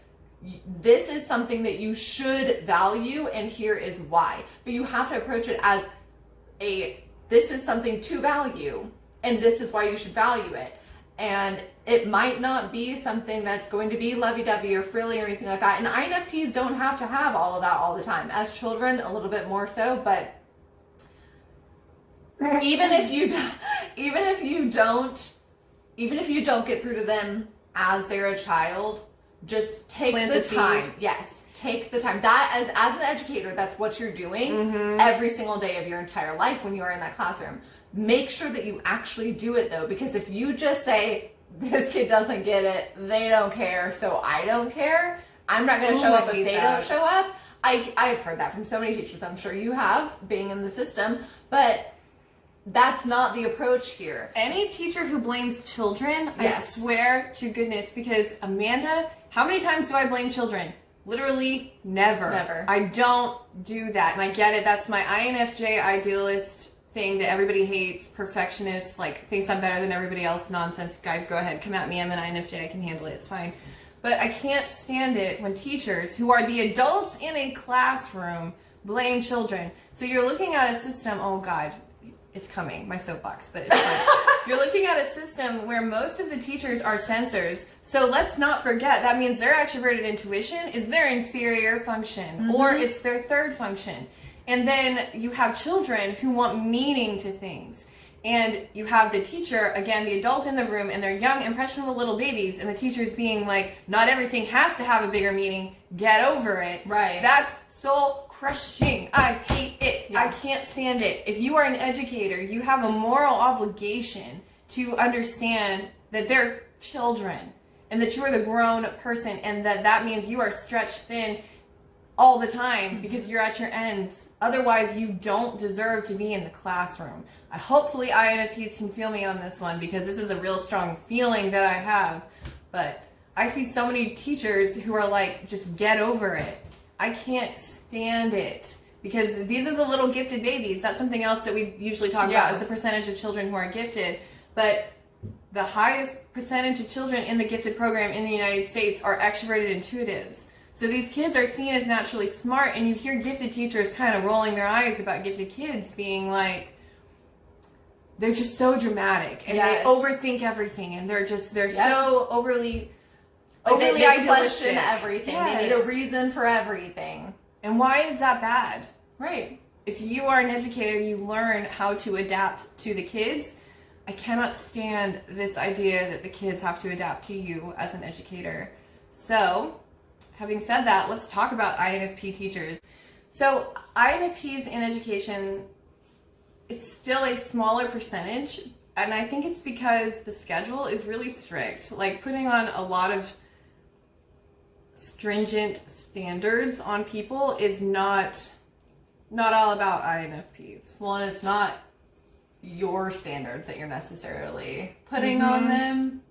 this is something that you should value, and here is why. But you have to approach it as this is something to value, and this is why you should value it. And it might not be something that's going to be lovey-dovey or frilly or anything like that. And INFPs don't have to have all of that all the time. As children, a little bit more so, but even if you don't get through to them as they're a child, just take the time. Yes, take the time. That as an educator, that's what you're doing every single day of your entire life when you are in that classroom. Make sure that you actually do it though, because if you just say, this kid doesn't get it, they don't care, so I don't care, I'm not going to show up if they don't show up. I've heard that from so many teachers. I'm sure you have, being in the system, but that's not the approach here. Any teacher who blames children, yes. I swear to goodness, because Amanda, how many times do I blame children? Literally never. Never. I don't do that. And I get it. That's my INFJ idealist thing that everybody hates, perfectionist, like thinks I'm better than everybody else nonsense. Guys, go ahead. Come at me. I'm an INFJ. I can handle it. It's fine. But I can't stand it when teachers, who are the adults in a classroom, blame children. So you're looking at a system, oh God, it's coming, my soapbox, but it's fine. You're looking at a system where most of the teachers are censors. So let's not forget, that means their extroverted intuition is their inferior function, or it's their third function. And then you have children who want meaning to things. And you have the teacher, again, the adult in the room, and they're young, impressionable little babies, and the teacher's being like, not everything has to have a bigger meaning, get over it. Right. That's soul crushing. I hate it. Yeah. I can't stand it. If you are an educator, you have a moral obligation to understand that they're children, and that you are the grown person, and that means you are stretched thin all the time because you're at your ends. Otherwise, you don't deserve to be in the classroom. Hopefully INFPs can feel me on this one, because this is a real strong feeling that I have. But I see so many teachers who are like, just get over it. I can't stand it, because these are the little gifted babies. That's something else that we usually talk about, is the percentage of children who are gifted. But the highest percentage of children in the gifted program in the United States are extroverted intuitives. So these kids are seen as naturally smart, and you hear gifted teachers kind of rolling their eyes about gifted kids, being like, they're just so dramatic, and they overthink everything, and they're so overly they idealistic. Question everything. Yes. They need a reason for everything. And why is that bad? Right. if you are an educator, you learn how to adapt to the kids. I cannot stand this idea that the kids have to adapt to you as an educator. So, having said that, let's talk about INFP teachers. So, INFPs in education, it's still a smaller percentage, and I think it's because the schedule is really strict. Like, putting on a lot of stringent standards on people is not all about INFPs. Well, and it's not your standards that you're necessarily putting on them,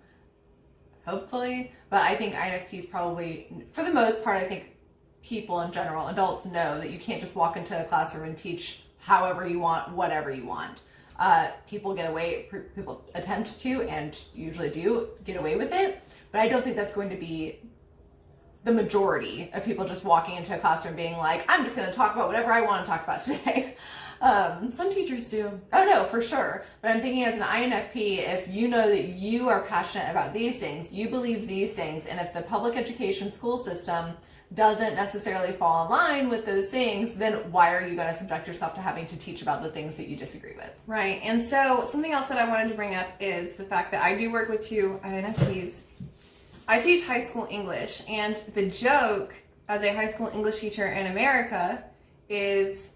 hopefully. But I think INFPs probably, for the most part, I think people in general, adults, know that you can't just walk into a classroom and teach however you want, whatever you want. People attempt to, and usually do, get away with it. But I don't think that's going to be the majority of people just walking into a classroom being like, I'm just going to talk about whatever I want to talk about today. Some teachers do. Oh no, for sure. But I'm thinking as an INFP, if you know that you are passionate about these things, you believe these things, and if the public education school system doesn't necessarily fall in line with those things, then why are you going to subject yourself to having to teach about the things that you disagree with? Right. And so something else that I wanted to bring up is the fact that I do work with 2 INFPs. I teach high school English, and the joke as a high school English teacher in America is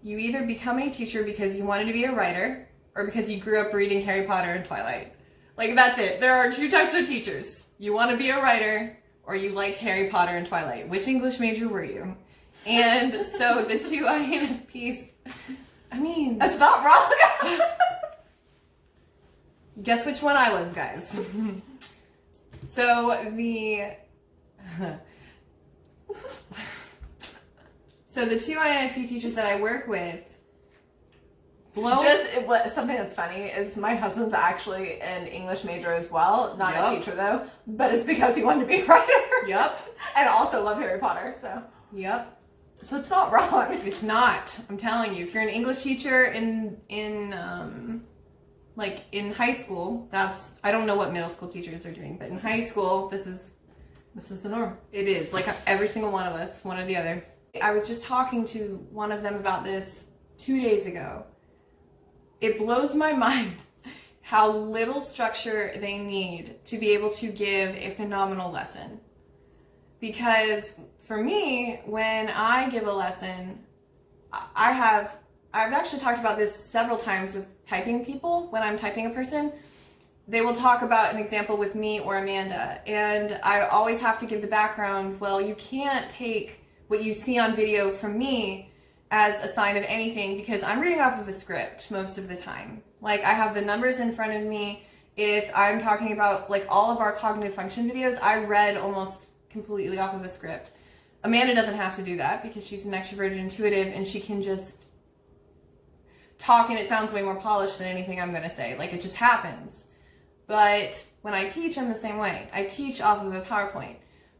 you either become a teacher because you wanted to be a writer or because you grew up reading Harry Potter and Twilight. Like, that's it. There are 2 types of teachers. You want to be a writer or you like Harry Potter and Twilight. Which English major were you? And so the 2 INFPs, I mean... That's not wrong! Guess which one I was, guys. So the 2 INFP teachers that I work with something that's funny is my husband's actually an English major as well, not a teacher though, but it's because he wanted to be a writer. Yep. And also love Harry Potter, so. Yep. So it's not wrong. It's not. I'm telling you, if you're an English teacher in high school, I don't know what middle school teachers are doing, but in high school, this is the norm. It is, like every single one of us, one or the other. I was just talking to one of them about this 2 days ago. It blows my mind how little structure they need to be able to give a phenomenal lesson. Because for me, when I give a lesson, I've actually talked about this several times with typing people. When I'm typing a person, they will talk about an example with me or Amanda, and I always have to give the background. Well, you can't take what you see on video from me as a sign of anything because I'm reading off of a script most of the time. Like, I have the numbers in front of me. If I'm talking about like all of our cognitive function videos, I read almost completely off of a script. Amanda doesn't have to do that because she's an extroverted intuitive and she can just talk and it sounds way more polished than anything I'm going to say. Like, it just happens. But when I teach, I'm the same way. I teach off of a PowerPoint.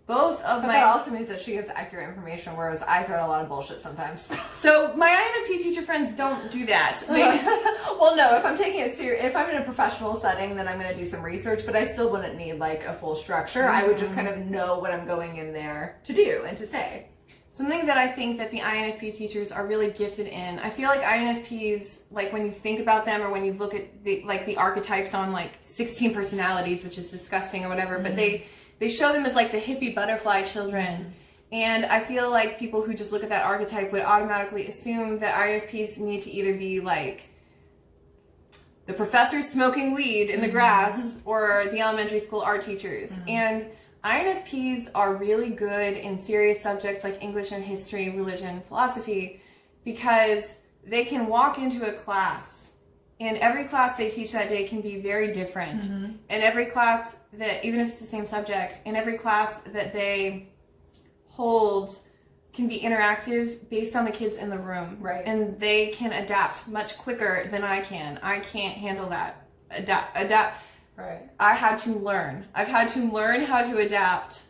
That also means that she gives accurate information, whereas I throw out a lot of bullshit sometimes. So my INFP teacher friends don't do that. Well, no, if I'm taking it if I'm in a professional setting, then I'm going to do some research, but I still wouldn't need like a full structure. I would just kind of know what I'm going in there to do and to say. Something that I think that the INFP teachers are really gifted in. I feel like INFPs, like when you think about them or when you look at the archetypes on like 16 personalities, which is disgusting or whatever, but they show them as like the hippie butterfly children. And I feel like people who just look at that archetype would automatically assume that INFPs need to either be like the professors smoking weed in the grass or the elementary school art teachers. And INFPs are really good in serious subjects like English and history, religion, philosophy, because they can walk into a class and every class they teach that day can be very different. And every class that, even if it's the same subject, and every class that they hold can be interactive based on the kids in the room. Right. And they can adapt much quicker than I can. I can't handle that. Adapt. Right. I've had to learn how to adapt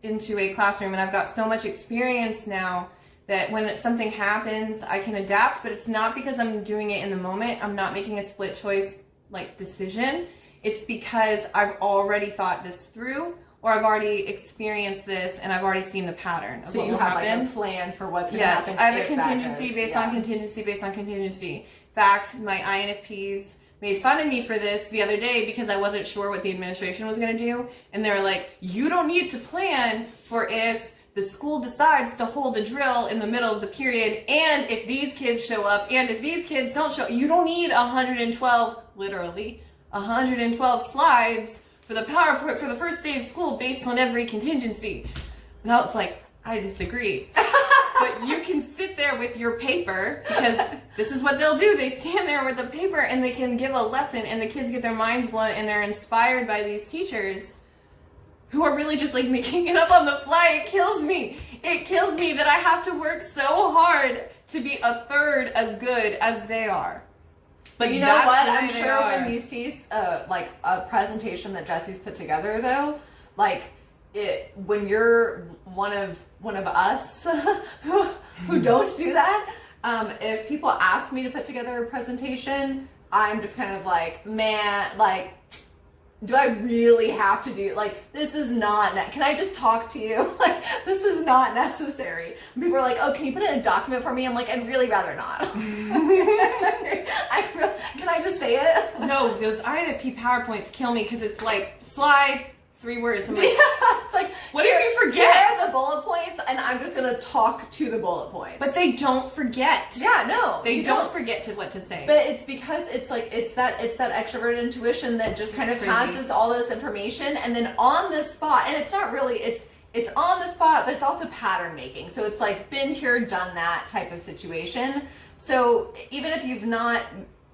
into a classroom, and I've got so much experience now that when something happens, I can adapt, but it's not because I'm doing it in the moment. I'm not making a split choice like decision. It's because I've already thought this through, or I've already experienced this and I've already seen the pattern of So what you will have happen. like a plan for what's going to Yes, happen. I have a if that contingency goes. based Yeah. on contingency based on contingency. In fact, my INFPs made fun of me for this the other day because I wasn't sure what the administration was going to do. And they were like, you don't need to plan for if the school decides to hold a drill in the middle of the period, and if these kids show up, and if these kids don't show up. You don't need 112, literally, 112 slides for the PowerPoint for the first day of school based on every contingency. And I was like, I disagree. But you can sit there with your paper, because this is what they'll do. They stand there with the paper and they can give a lesson, and the kids get their minds blown and they're inspired by these teachers who are really just like making it up on the fly. It kills me. It kills me that I have to work so hard to be a third as good as they are. But you know That's what? the way I'm they sure are. when you see like a presentation that Jesse's put together, though, like when you're one of us who don't do that, if people ask me to put together a presentation, I'm just kind of like, man, like, do I really have to do, like, this is not, can I just talk to you? Like, this is not necessary. And people are like, oh, can you put it in a document for me? I'm like, I'd really rather not. Can I just say it? No, those INFP PowerPoints kill me because it's like slide, 3 words. I'm like, It's like, what if you here forget? are the bullet points, and I'm just gonna talk to the bullet points. But they don't forget. yeah, no, They you don't forget what to say. But it's because it's like it's that extroverted intuition that just kind of Crazy. has all this information, and then on the spot, and it's not really it's on the spot, but it's also pattern making. So it's like been here, done that type of situation. So even if you've not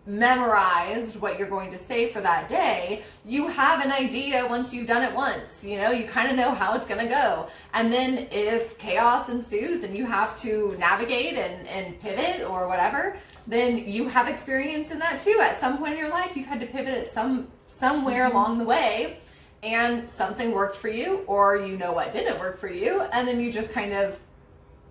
memorized what you're going to say for that day, you have an idea once you've done it once. You know, you kind of know how it's going to go. And then if chaos ensues and you have to navigate and pivot or whatever, then you have experience in that too. At some point in your life, you've had to pivot at somewhere along the way, and something worked for you, or you know what didn't work for you, and then you just kind of,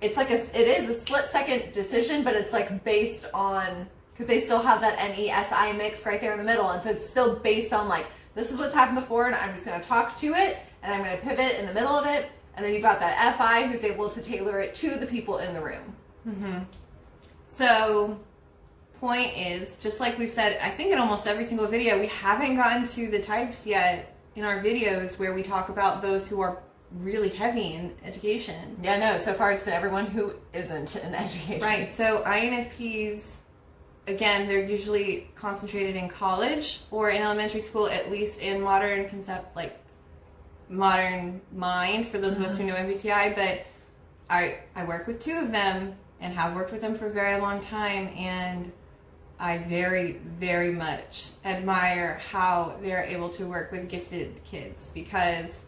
it's like it is a split second decision, but it's like based on, because they still have that NESI mix right there in the middle, and so it's still based on like, this is what's happened before, and I'm just going to talk to it, and I'm going to pivot in the middle of it, and then you've got that FI who's able to tailor it to the people in the room. Mm-hmm. So, point is, just like we've said, I think in almost every single video, we haven't gotten to the types yet in our videos where we talk about those who are really heavy in education. Yeah, no, so far it's been everyone who isn't in education. Right, so INFPs, again, they're usually concentrated in college or in elementary school, at least in modern modern mind, for those of us who know MBTI, but I work with 2 of them and have worked with them for a very long time, and I very, very much admire how they're able to work with gifted kids, because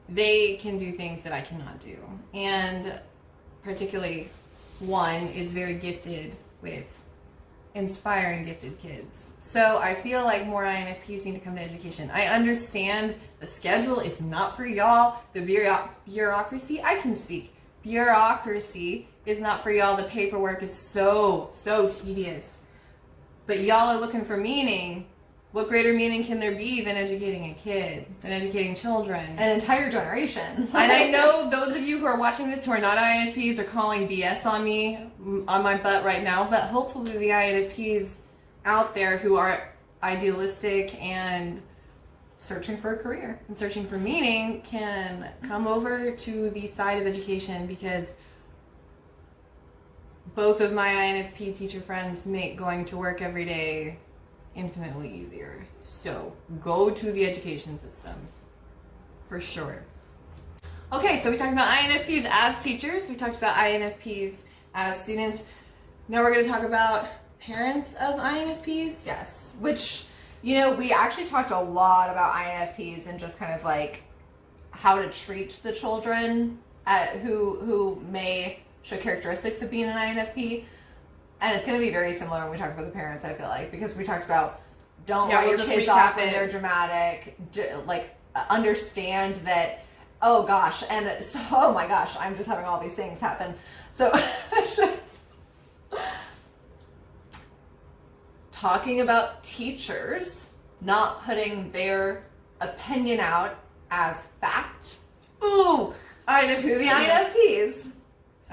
they can do things that I cannot do. And particularly one is very gifted with inspiring gifted kids. So I feel like more INFPs need to come to education. I understand the schedule is not for y'all. The bureaucracy, I can speak. Bureaucracy is not for y'all. The paperwork is so tedious. But y'all are looking for meaning. What greater meaning can there be than educating a kid, than educating children? An entire generation. And I know those of you who are watching this who are not INFPs are calling BS on me, on my butt right now, but hopefully the INFPs out there who are idealistic and Searching for a career. searching for meaning can come over to the side of education, because both of my INFP teacher friends make going to work every day infinitely easier. So go to the education system for sure. Okay, so we talked about INFPs as teachers. We talked about INFPs as students. Now we're going to talk about parents of INFPs. Yes, which, you know, we actually talked a lot about INFPs and just kind of like how to treat the children who may show characteristics of being an INFP. And it's going to be very similar when we talk about the parents, I feel like, because we talked about don't write your kids off when they're dramatic, understand that, oh gosh, and so, oh my gosh, I'm just having all these things happen. So talking about teachers not putting their opinion out as fact. Ooh, I know To the INFPs.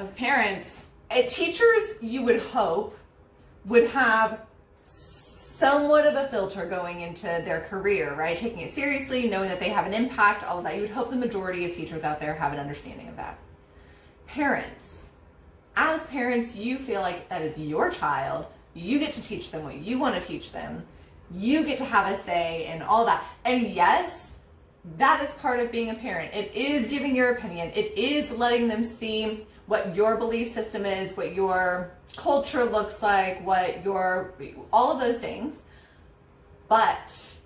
as parents. Teachers, you would hope, would have somewhat of a filter going into their career, right? Taking it seriously, knowing that they have an impact, all of that. You would hope the majority of teachers out there have an understanding of that. Parents, as parents, you feel like that is your child. You get to teach them what you want to teach them. You get to have a say in all that. And yes, that is part of being a parent. It is giving your opinion. It is letting them see what your belief system is, what your culture looks like, all of those things. But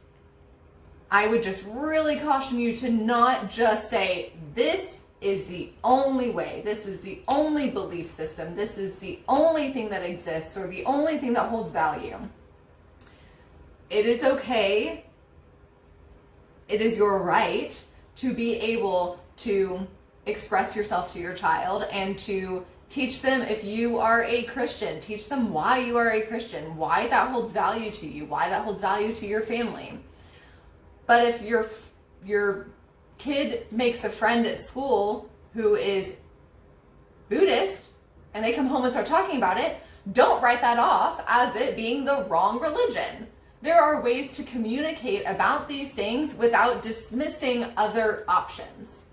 I would just really caution you to not just say, this is the only way, this is the only belief system, this is the only thing that exists, or the only thing that holds value. It is okay, it is your right to be able to express yourself to your child and to teach them, if you are a Christian, teach them why you are a Christian, why that holds value to you, why that holds value to your family. But if your kid makes a friend at school who is Buddhist and they come home and start talking about it, don't write that off as it being the wrong religion. There are ways to communicate about these things without dismissing other options.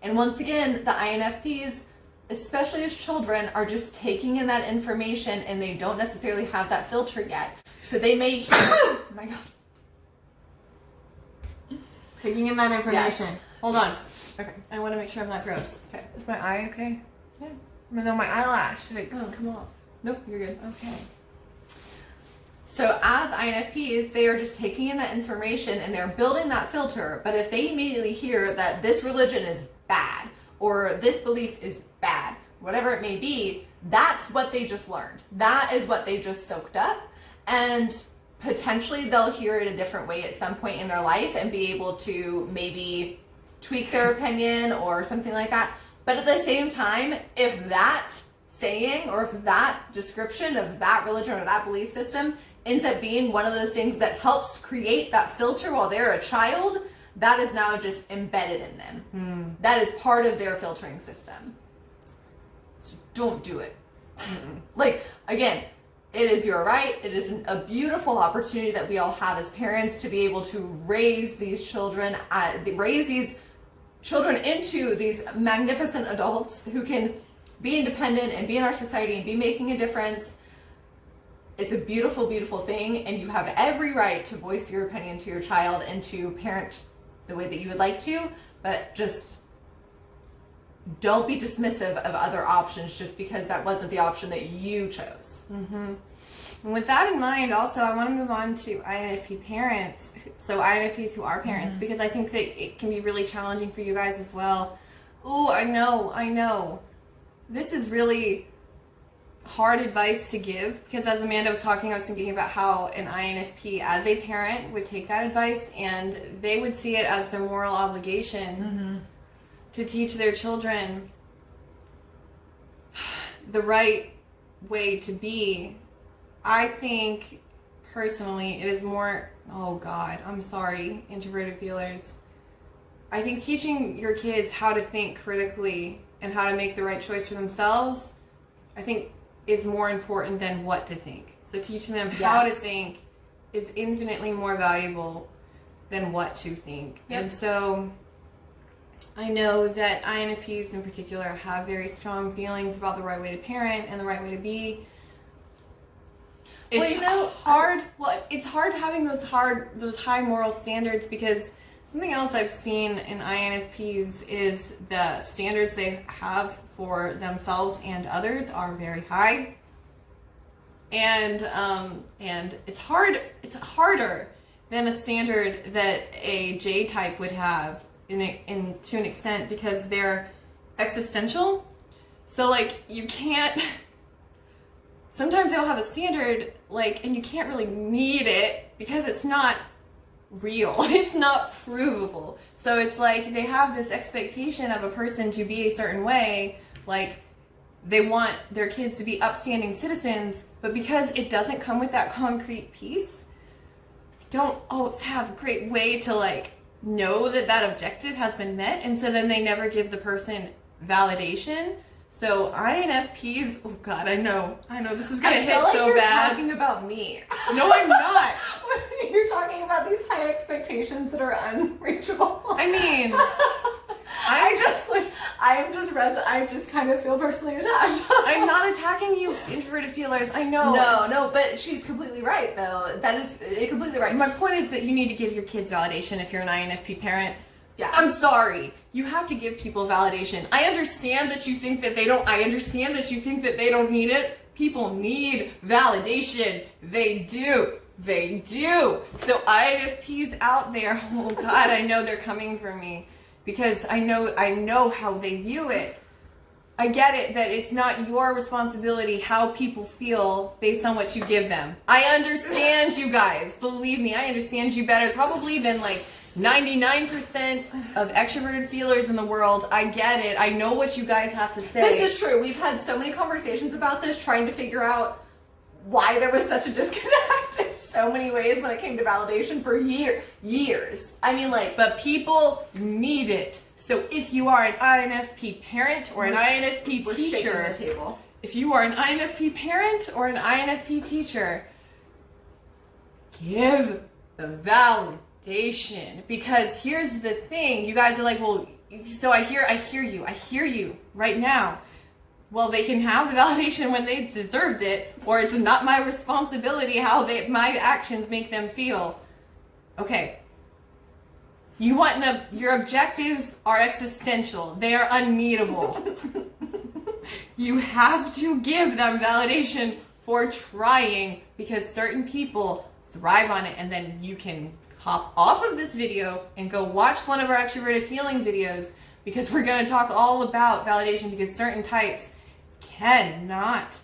And once again, the INFPs, especially as children, are just taking in that information and they don't necessarily have that filter yet. So they may hear, oh my God. Taking in that information. Yes. Hold on. Okay. I want to make sure I'm not gross. Okay. Is my eye okay? Yeah. No, my eyelash. Should it come off? Nope, you're good. Okay. So as INFPs, they are just taking in that information and they're building that filter. But if they immediately hear that this religion is bad or this belief is bad, whatever it may be, that's what they just learned. That is what they just soaked up. And potentially they'll hear it a different way at some point in their life and be able to maybe tweak their opinion or something like that. But at the same time, if that saying or if that description of that religion or that belief system ends up being one of those things that helps create that filter while they're a child, that is now just embedded in them. That is part of their filtering system. So don't do it. Like, again, it is your right. It is a beautiful opportunity that we all have as parents to be able to raise these children into these magnificent adults who can be independent and be in our society and be making a difference. It's a beautiful, beautiful thing, and you have every right to voice your opinion to your child and to parent the way that you would like to, but just don't be dismissive of other options just because that wasn't the option that you chose. And with that in mind, also, I want to move on to INFP parents. So INFPs who are parents, because I think that it can be really challenging for you guys as well. Oh, I know. This is really hard advice to give, because as Amanda was talking, I was thinking about how an INFP as a parent would take that advice and they would see it as their moral obligation to teach their children the right way to be. I think personally it is more, oh God, I'm sorry, introverted feelers. I think teaching your kids how to think critically and how to make the right choice for themselves, I think is more important than what to think. So teaching them how to think is infinitely more valuable than what to think. Yep. And so I know that INFPs in particular have very strong feelings about the right way to parent and the right way to be. It's hard. Well, it's hard having those high moral standards, because something else I've seen in INFPs is the standards they have for themselves and others are very high, and it's hard. It's harder than a standard that a J type would have to an extent, because they're existential. So like you can't. Sometimes they'll have a standard and you can't really meet it because it's not real. It's not provable. So it's like they have this expectation of a person to be a certain way, like they want their kids to be upstanding citizens, but because it doesn't come with that concrete piece, don't always have a great way to know that that objective has been met, and so then they never give the person validation. So INFPs, oh God, I know this is gonna hit like so you're bad. Talking about me. No, I'm not. You're talking about these high expectations that are unreachable. I mean, I just kind of feel personally attached. I'm not attacking you, introverted feelers. I know. No, but she's completely right, though. That is completely right. My point is that you need to give your kids validation if you're an INFP parent. Yeah. I'm sorry. You have to give people validation. I understand that you think that they don't. I understand that you think that they don't need it. People need validation. They do. They do. So INFPs out there, oh God, I know they're coming for me because I know how they view it. I get it that it's not your responsibility how people feel based on what you give them. I understand you guys. Believe me, I understand you better probably than like 99% of extroverted feelers in the world. I get it. I know what you guys have to say. This is true. We've had so many conversations about this, trying to figure out why there was such a disconnect in so many ways when it came to validation for years. I mean, like, but people need it. So if you are an INFP parent or an INFP teacher, if you are an INFP parent or an INFP teacher, give the validation. Because here's the thing, you guys are like, well, so I hear you right now. Well, they can have the validation when they deserved it, or it's not my responsibility how my actions make them feel. Okay. Your objectives are existential. They are unmeetable. You have to give them validation for trying, because certain people thrive on it, and then you can hop off of this video and go watch one of our extroverted feeling videos, because we're going to talk all about validation, because certain types cannot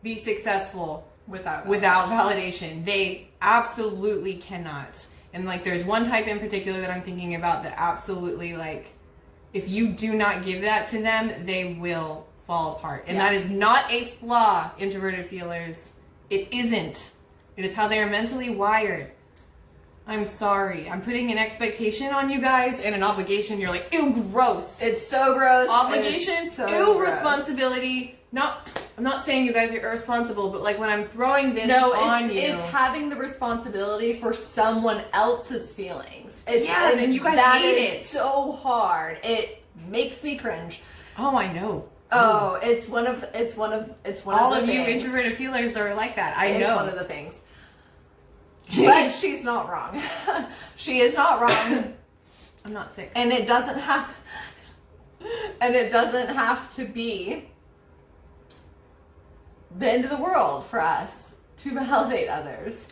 be successful without validation. They absolutely cannot. And like, there's one type in particular that I'm thinking about that absolutely, like, if you do not give that to them, they will fall apart. And that is not a flaw, introverted feelers. It isn't. It is how they are mentally wired. I'm sorry. I'm putting an expectation on you guys and an obligation. You're like, ew, gross. It's so gross. Obligation, so ew, gross. Responsibility. I'm not saying you guys are irresponsible, but like when I'm throwing this on you. It's having the responsibility for someone else's feelings. Then you guys hate it. It's so hard. It makes me cringe. Oh, I know. Oh, it's one of all the of you things. introverted feelers are like that. I know. It's one of the things. But she's not wrong. She is not wrong. I'm not sick. And it doesn't have to be the end of the world for us to validate others.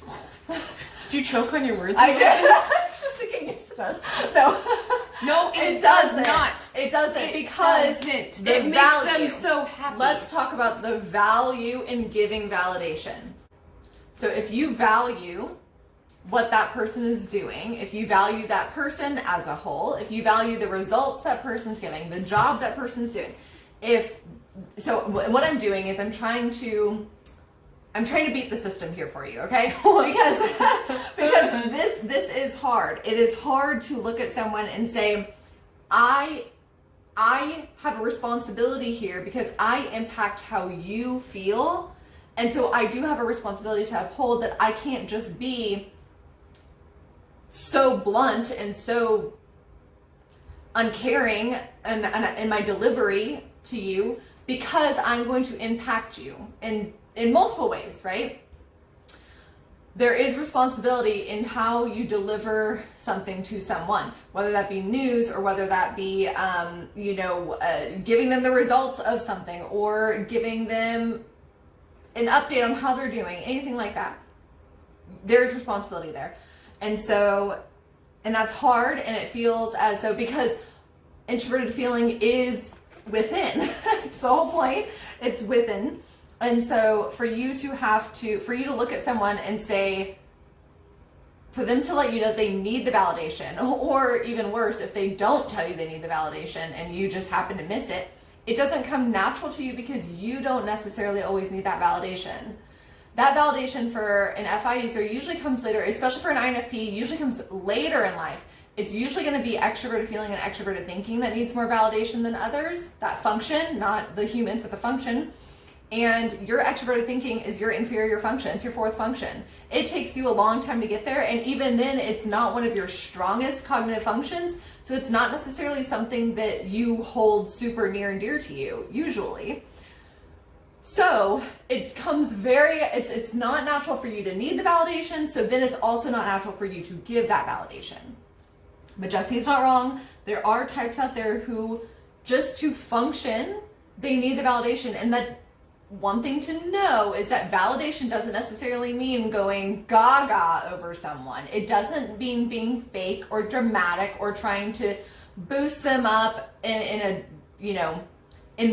Did you choke on your words? I did. I was just thinking, yes, it does. No, it does not. It doesn't, because it makes them so happy. Let's talk about the value in giving validation. So if you value what that person is doing, if you value that person as a whole, if you value the results that person's giving, the job that person's doing, what I'm doing is I'm trying to beat the system here for you, okay? because this is hard. It is hard to look at someone and say, I have a responsibility here because I impact how you feel, and so I do have a responsibility to uphold that. I can't just be so blunt and so uncaring in my delivery to you, because I'm going to impact you in multiple ways, right? There is responsibility in how you deliver something to someone, whether that be news or whether that be, giving them the results of something or giving them an update on how they're doing, anything like that. There's responsibility there. And that's hard, and it feels as though, because introverted feeling is within. It's the whole point. It's within. And so for you to look at someone and say, for them to let you know they need the validation, or even worse, if they don't tell you they need the validation and you just happen to miss it, it doesn't come natural to you because you don't necessarily always need that validation. that validation for an FI user usually comes later, especially for an INFP, usually comes later in life. It's usually going to be extroverted feeling and extroverted thinking that needs more validation than others. That function, not the humans, but the function. And your extroverted thinking is your inferior function. It's your fourth function. It takes you a long time to get there. And even then, it's not one of your strongest cognitive functions. So it's not necessarily something that you hold super near and dear to you, usually. So it comes it's not natural for you to need the validation. So then it's also not natural for you to give that validation. But Jesse's not wrong. There are types out there who just to function, they need the validation. And that one thing to know is that validation doesn't necessarily mean going gaga over someone. It doesn't mean being fake or dramatic or trying to boost them up in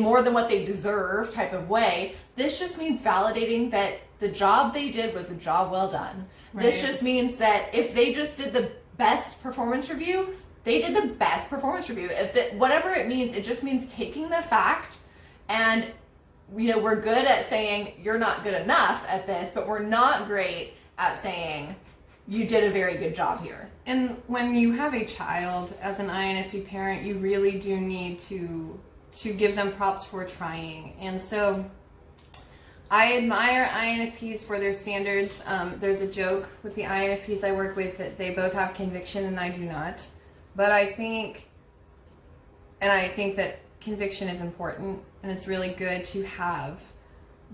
more than what they deserve type of way. This just means validating that the job they did was a job well done. Right. This just means that if they just did the best performance review, they did the best performance review. Whatever it means, it just means taking the fact and we're good at saying you're not good enough at this, but we're not great at saying you did a very good job here. And when you have a child as an INFP parent, you really do need to give them props for trying. And so I admire INFPs for their standards. There's a joke with the INFPs I work with that they both have conviction and I do not. But I think that conviction is important and it's really good to have.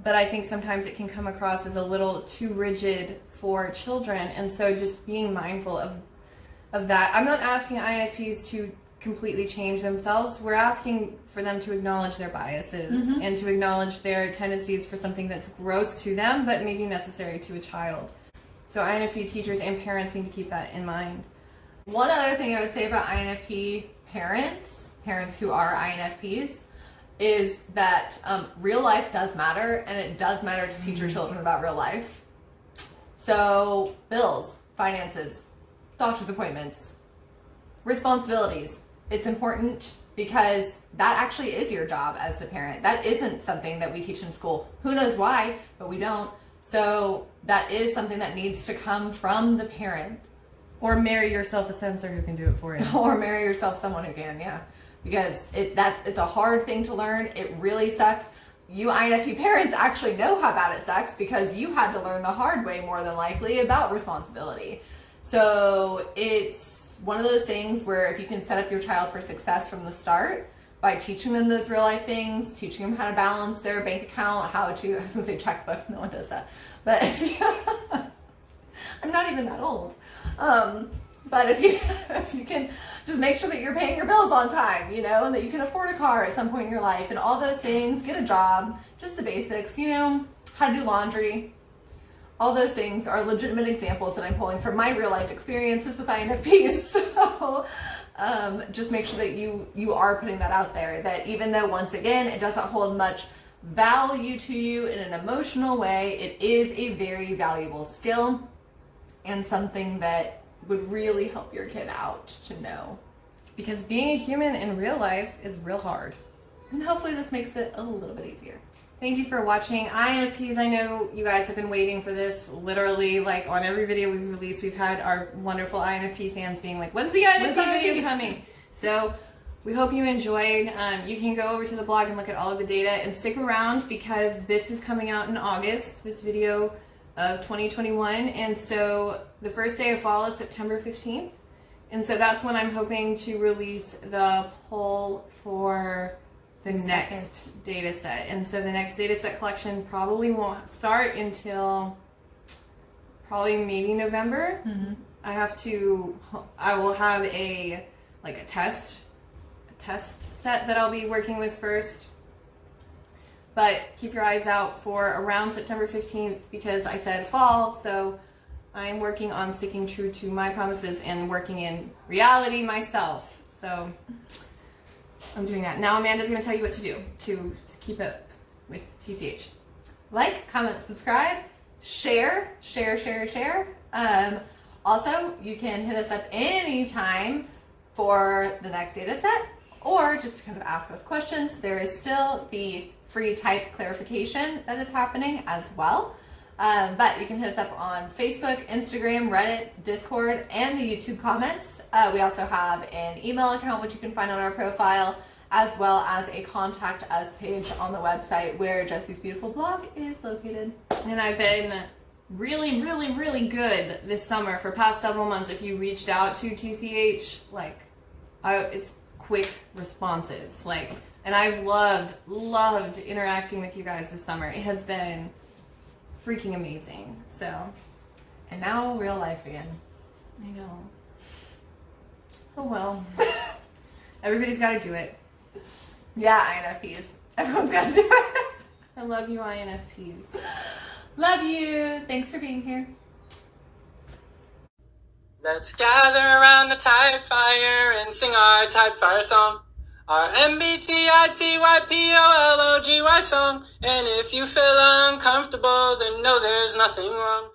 But I think sometimes it can come across as a little too rigid for children. And so just being mindful of that. I'm not asking INFPs to completely change themselves. We're asking for them to acknowledge their biases and to acknowledge their tendencies for something that's gross to them but maybe necessary to a child. So INFP teachers and parents need to keep that in mind. One other thing I would say about INFP parents who are INFPs, is that real life does matter, and it does matter to teach your children about real life. So bills, finances, doctor's appointments, responsibilities. It's important because that actually is your job as the parent. That isn't something that we teach in school. Who knows why, but we don't. So that is something that needs to come from the parent. Or marry yourself a censor who can do it for you. Or marry yourself someone who can, yeah. Because it's a hard thing to learn. It really sucks. You INFP parents actually know how bad it sucks because you had to learn the hard way more than likely about responsibility. So it's one of those things where if you can set up your child for success from the start by teaching them those real life things, teaching them how to balance their bank account, I was going to say checkbook, no one does that. But I'm not even that old. But if you can just make sure that you're paying your bills on time, and that you can afford a car at some point in your life and all those things, get a job, just the basics, how to do laundry. All those things are legitimate examples that I'm pulling from my real life experiences with INFPs. So just make sure that you are putting that out there, that even though once again, it doesn't hold much value to you in an emotional way, it is a very valuable skill and something that would really help your kid out to know. Because being a human in real life is real hard. And hopefully this makes it a little bit easier. Thank you for watching. INFPs, I know you guys have been waiting for this. Literally, like on every video we've released, we've had our wonderful INFP fans being like, when's the INFP video coming? So we hope you enjoyed. You can go over to the blog and look at all of the data and stick around because this is coming out in August, this video of 2021. And so the first day of fall is September 15th. And so that's when I'm hoping to release the poll for the next data set. And so the next data set collection probably won't start until probably maybe November. I will have a test set that I'll be working with first. But keep your eyes out for around September 15th because I said fall, so I'm working on sticking true to my promises and working in reality myself. So I'm doing that. Now Amanda's going to tell you what to do to keep up with TCH. Like, comment, subscribe, share. Also, you can hit us up anytime for the next data set or just to kind of ask us questions. There is still the free type clarification that is happening as well. But you can hit us up on Facebook, Instagram, Reddit, Discord, and the YouTube comments. We also have an email account, which you can find on our profile, as well as a contact us page on the website where Jesse's beautiful blog is located. And I've been really, really, really good this summer for past several months. If you reached out to TCH, it's quick responses. And I've loved interacting with you guys this summer. It has been freaking amazing. So, and now real life again. I know. Oh well. Everybody's got to do it. Yeah, INFPs. Everyone's got to do it. I love you, INFPs. Love you. Thanks for being here. Let's gather around the type fire and sing our type fire song. Our MBTITYPOLOGY song. And if you feel uncomfortable, then know there's nothing wrong.